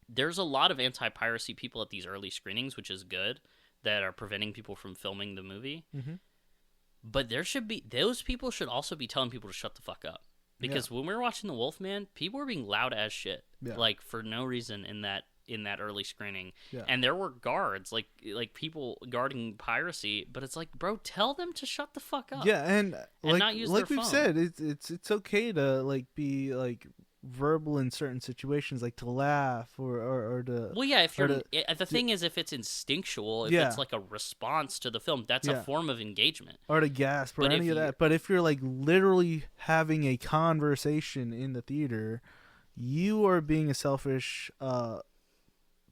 there's a lot of anti-piracy people at these early screenings, which is good, that are preventing people from filming the movie. Mm-hmm. But those people should also be telling people to shut the fuck up. Because when we were watching The Wolfman, people were being loud as shit. Yeah. Like, for no reason, in that in that early screening, Yeah. and there were guards, like people guarding piracy. But it's like, bro, tell them to shut the fuck up. Yeah, and like not use like their we've phone. said, it's okay to like be like verbal in certain situations, like to laugh or to. Well, yeah, if you're to, the thing is, if it's instinctual, if Yeah. it's like a response to the film, that's a Yeah. form of engagement. or to gasp or But any if of that. But if you're like literally having a conversation in the theater, you are being a selfish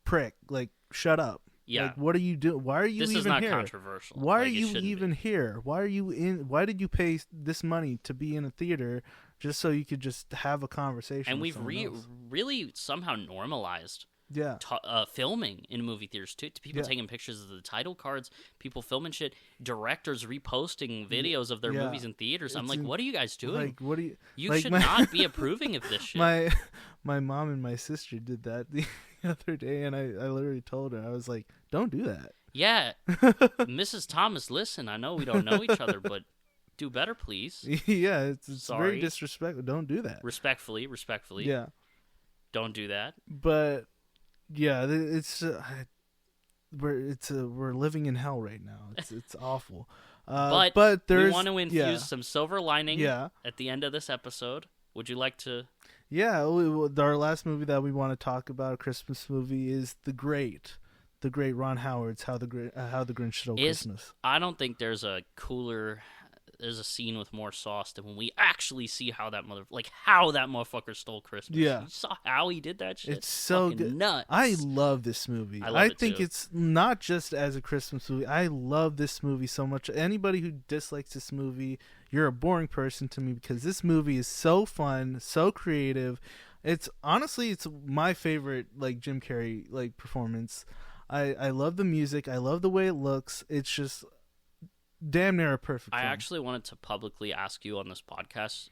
prick. Like, shut up. Yeah. Like, what are you doing? Why are you This even is not here? controversial. Why are Like, it you shouldn't even be. here? Why are you in? Why did you pay this money to be in a theater just so you could just have a conversation? And with we've someone else? really somehow normalized Yeah. filming in movie theaters too. To people Yeah. taking pictures of the title cards, people filming shit, directors reposting videos of their Yeah. movies in theaters. I'm It's like, what are you guys doing? Like, what do you? You like should my- not be approving of this shit. My mom and my sister did that the other day, and I literally told her, I was like, don't do that. Yeah, Mrs. Thomas, listen, I know we don't know each other, but do better, please. Yeah, it's very Sorry. disrespectful. Don't do that. Respectfully, Yeah, don't do that. but yeah, it's we're living in hell right now. It's awful. But there's we want to infuse some silver lining Yeah. at the end of this episode. Would you like to? Yeah, our last movie that we want to talk about, a Christmas movie, is the great Ron Howard's How the Grinch Stole Christmas. I don't think there's a scene with more sauce than when we actually see how that motherfucker stole Christmas. Yeah. You saw how he did that shit. It's so Fucking good. nuts. I love this movie. I love it think too. it's not just as a Christmas movie. I love this movie so much. Anybody who dislikes this movie, you're a boring person to me, because this movie is so fun, so creative. It's honestly my favorite like Jim Carrey like performance. I love the music. I love the way it looks. It's just damn near a perfect I film. actually wanted to publicly ask you on this podcast.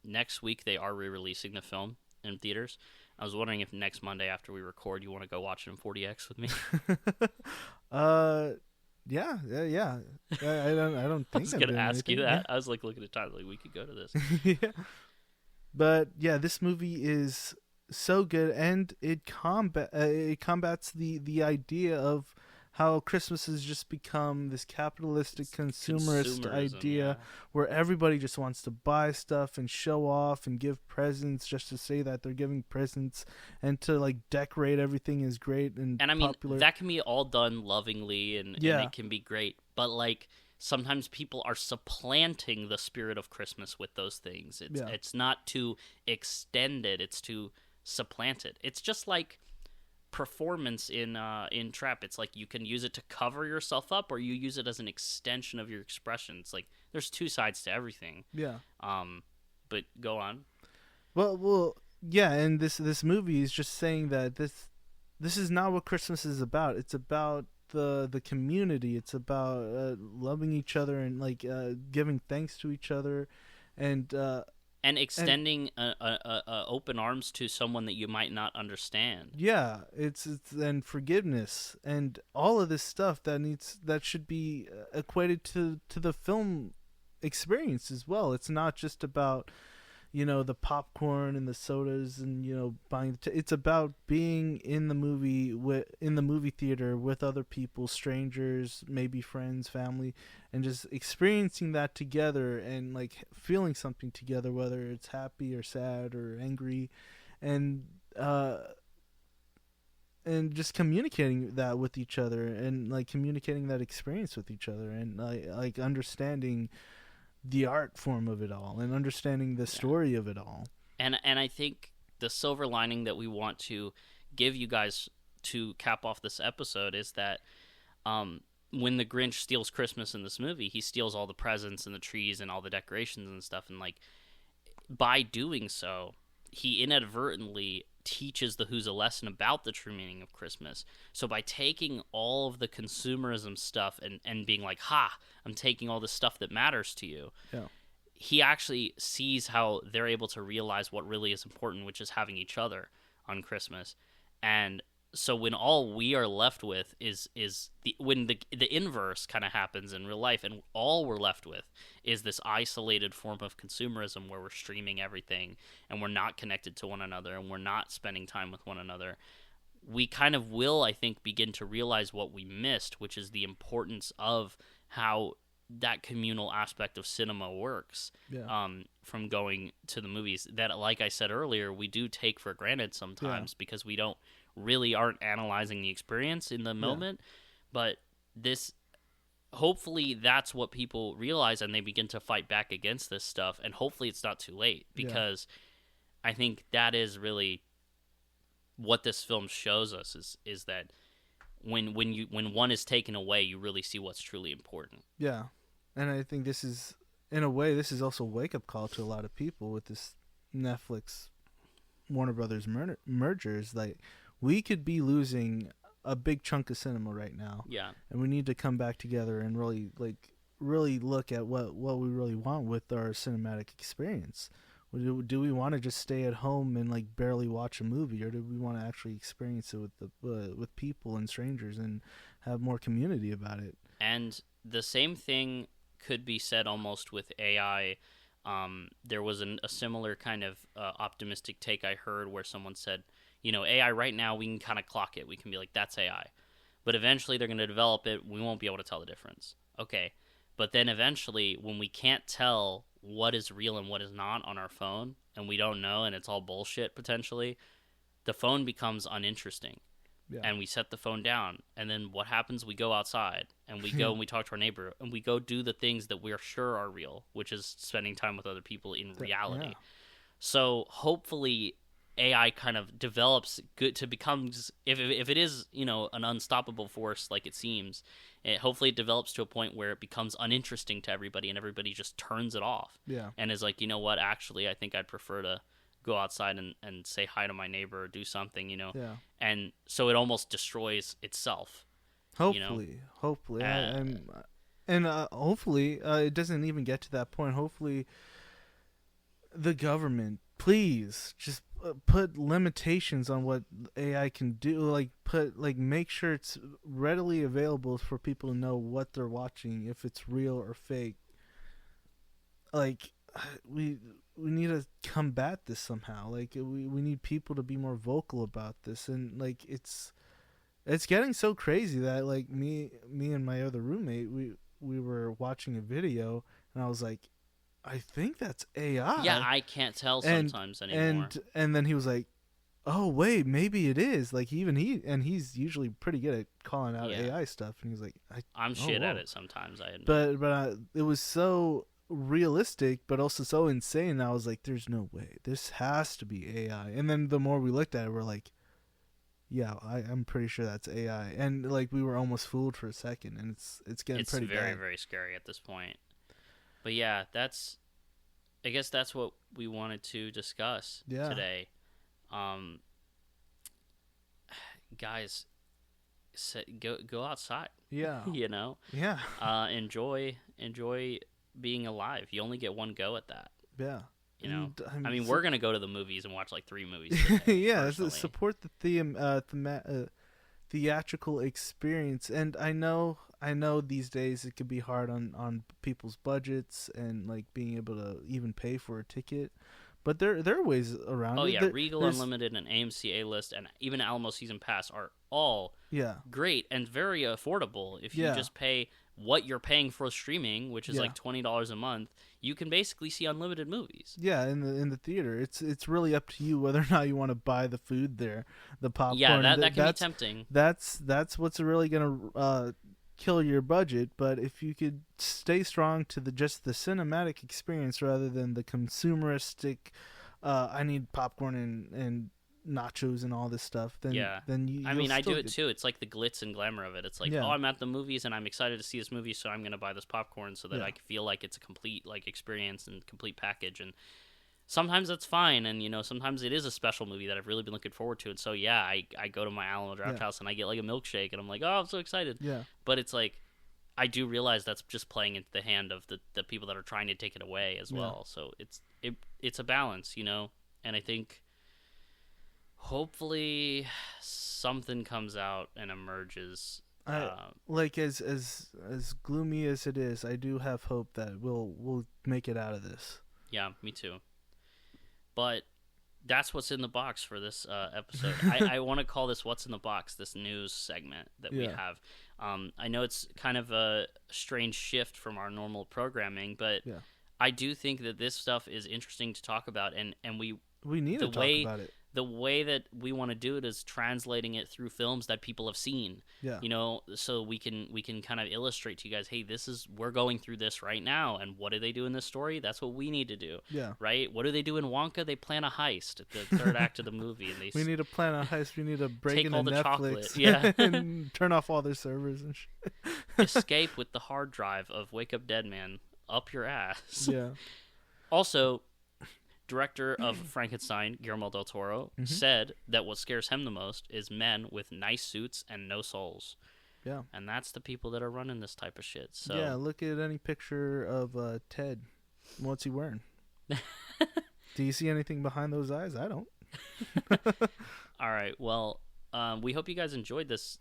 Next week they are re-releasing the film in theaters. I was wondering if next Monday after we record, you want to go watch it in 40X with me. Yeah. I don't think I was I'm gonna doing ask you anything. that. I was like looking at time, like we could go to this. Yeah. But yeah, this movie is so good, and it combats the idea of how Christmas has just become this capitalistic consumerist Consumerism, idea yeah. where everybody just wants to buy stuff and show off and give presents just to say that they're giving presents, and to like decorate everything is great and And I mean, popular. that can be all done lovingly, and it can be great. But like, sometimes people are supplanting the spirit of Christmas with those things. It's not to extend it; it's to supplant it. It's just like performance in trap. It's like you can use it to cover yourself up, or you use it as an extension of your expression. It's like there's two sides to everything. Yeah. But go on. Well, yeah, and this movie is just saying that this is not what Christmas is about. It's about the community. It's about loving each other and like giving thanks to each other, and extending open arms to someone that you might not understand. yeah, it's and forgiveness and all of this stuff that should be equated to the film experience as well. It's not just about the popcorn and the sodas and buying it's about being in the movie theater with other people, strangers, maybe friends, family, and just experiencing that together and like feeling something together, whether it's happy or sad or angry, and just communicating that with each other, and like communicating that experience with each other, and like understanding the art form of it all and understanding the story of it all. And I think the silver lining that we want to give you guys to cap off this episode is that when the Grinch steals Christmas in this movie, he steals all the presents and the trees and all the decorations and stuff, and like by doing so, he inadvertently teaches the Who's a lesson about the true meaning of Christmas. So by taking all of the consumerism stuff and being like, I'm taking all the stuff that matters to you, he actually sees how they're able to realize what really is important, which is having each other on Christmas. And so when all we are left with is when the inverse kind of happens in real life, and all we're left with is this isolated form of consumerism where we're streaming everything and we're not connected to one another and we're not spending time with one another, we kind of will, I think, begin to realize what we missed, which is the importance of how that communal aspect of cinema works. From going to the movies that, like I said earlier, we do take for granted sometimes because we aren't analyzing the experience in the moment. But hopefully that's what people realize, and they begin to fight back against this stuff, and hopefully it's not too late, because I think that is really what this film shows us is that when one is taken away, you really see what's truly important. Yeah. And I think this is, in a way, this is also a wake-up call to a lot of people with this Netflix Warner Brothers mergers. Like, we could be losing a big chunk of cinema right now. Yeah. And we need to come back together and really look at what we really want with our cinematic experience. Do we want to just stay at home and like barely watch a movie, or do we want to actually experience it with people and strangers and have more community about it? And the same thing could be said almost with AI. There was a similar kind of optimistic take I heard where someone said, AI right now, we can kind of clock it. We can be like, that's AI. But eventually they're going to develop it. We won't be able to tell the difference. Okay. But then eventually, when we can't tell what is real and what is not on our phone, and we don't know, and it's all bullshit potentially, the phone becomes uninteresting. Yeah. And we set the phone down, and then what happens? We go outside, and we go and we talk to our neighbor, and we go do the things that we are sure are real, which is spending time with other people in reality. Yeah. So hopefully AI kind of develops good to becomes, if it is, an unstoppable force like it seems, hopefully it develops to a point where it becomes uninteresting to everybody, and everybody just turns it off. Yeah. And is like, what, actually, I think I'd prefer to go outside and say hi to my neighbor or do something, Yeah. And so it almost destroys itself. Hopefully. Hopefully it doesn't even get to that point. Hopefully the government, please just put limitations on what AI can do. Make sure it's readily available for people to know what they're watching, if it's real or fake. We need to combat this somehow. We need people to be more vocal about this, and it's getting so crazy that me and my other roommate, we were watching a video, and I was like, I think that's AI. Yeah, I can't tell sometimes anymore. And then he was like, oh wait, maybe it is. He's usually pretty good at calling out AI stuff, and he's like, I'm shit at it sometimes. I admit. But it was so realistic, but also so insane. I was like, there's no way. This has to be AI. And then the more we looked at it, we're like, yeah, I'm pretty sure that's AI. And we were almost fooled for a second, and it's getting pretty bad. It's very, very scary at this point. But yeah, I guess that's what we wanted to discuss today. Guys, go outside. Yeah. Yeah. Enjoy being alive. You only get one go at that. Yeah. We're gonna go to the movies and watch 3 movies today, yeah, support the theatrical experience. And I know these days it could be hard on people's budgets and being able to even pay for a ticket, but there are ways around it. Oh yeah, Regal Unlimited and AMC A-List and even Alamo Season Pass are all great and very affordable. If you just pay what you're paying for streaming, which is $20 a month, you can basically see unlimited movies. Yeah, in the theater. It's really up to you whether or not you want to buy the food there, the popcorn. Yeah, that can be tempting. That's what's really gonna kill your budget. But if you could stay strong to just the cinematic experience rather than the consumeristic, I need popcorn and nachos and all this stuff, then you. I do it too. It's like the glitz and glamour of it. It's like, I'm at the movies and I'm excited to see this movie, so I'm going to buy this popcorn so that I feel like it's a complete experience and complete package. And sometimes that's fine, and sometimes it is a special movie that I've really been looking forward to. And so I go to my Alamo Draft House and I get a milkshake, and I'm like, oh, I'm so excited. Yeah. But it's I do realize that's just playing into the hand of the people that are trying to take it away as well. So it's a balance, and I think hopefully something comes out and emerges. As gloomy as it is, I do have hope that we'll make it out of this. Yeah, me too. But that's what's in the box for this episode. I want to call this "What's in the Box," this news segment that we have. I know it's kind of a strange shift from our normal programming, but I do think that this stuff is interesting to talk about, and we need to talk about it. The way that we want to do it is translating it through films that people have seen. Yeah. You know, so we can kind of illustrate to you guys, hey, we're going through this right now, and what do they do in this story? That's what we need to do. Yeah. Right? What do they do in Wonka? They plan a heist at the third act of the movie, and we need to plan a heist. We need to break take into all the Netflix, chocolate, and turn off all their servers and shit. Escape with the hard drive of Wake Up Dead Man up your ass. Yeah. Also, director of Frankenstein, Guillermo del Toro, said that what scares him the most is men with nice suits and no souls. Yeah. And that's the people that are running this type of shit. So yeah, look at any picture of Ted. What's he wearing? Do you see anything behind those eyes? I don't. All right. Well, we hope you guys enjoyed this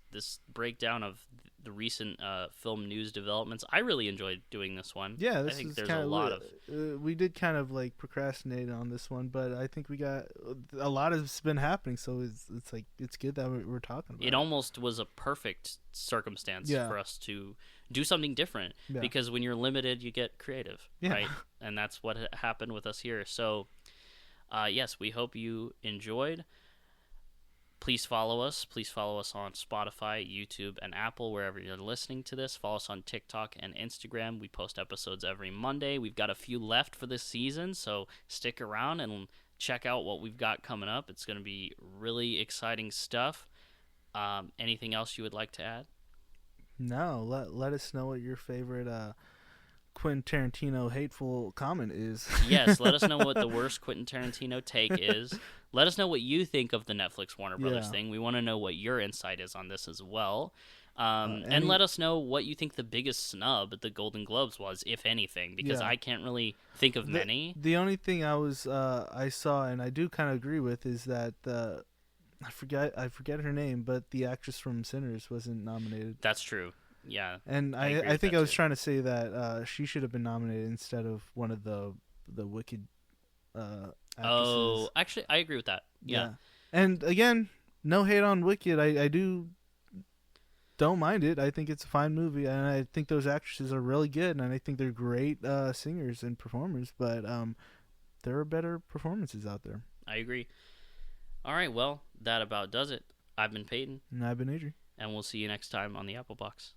breakdown of the recent film news developments. I really enjoyed doing this one. Yeah, I think there's a lot of. We did kind of like procrastinate on this one, but I think we got a lot has been happening, so it's like it's good that we're talking about it. It almost was a perfect circumstance for us to do something different because when you're limited, you get creative, right? And that's what happened with us here. So, yes, we hope you enjoyed. Please follow us. Please follow us on Spotify, YouTube, and Apple, wherever you're listening to this. Follow us on TikTok and Instagram. We post episodes every Monday. We've got a few left for this season, so stick around and check out what we've got coming up. It's going to be really exciting stuff. Anything else you would like to add? No. Let us know what your favorite Quentin Tarantino hateful comment is. Yes, let us know what the worst Quentin Tarantino take is. Let us know what you think of the Netflix Warner Brothers thing. We want to know what your insight is on this as well. And let us know what you think the biggest snub at the Golden Globes was, if anything, because I can't really think of many. The only thing I saw, and I do kind of agree with, is that I forget her name, but the actress from Sinners wasn't nominated. That's true. Yeah. And I think I was trying to say that she should have been nominated instead of one of the Wicked actresses. Oh, actually, I agree with that. Yeah. And again, no hate on Wicked. I don't mind it. I think it's a fine movie, and I think those actresses are really good, and I think they're great singers and performers, but there are better performances out there. I agree. All right, well, that about does it. I've been Peyton. And I've been Adryon. And we'll see you next time on the Apple Box.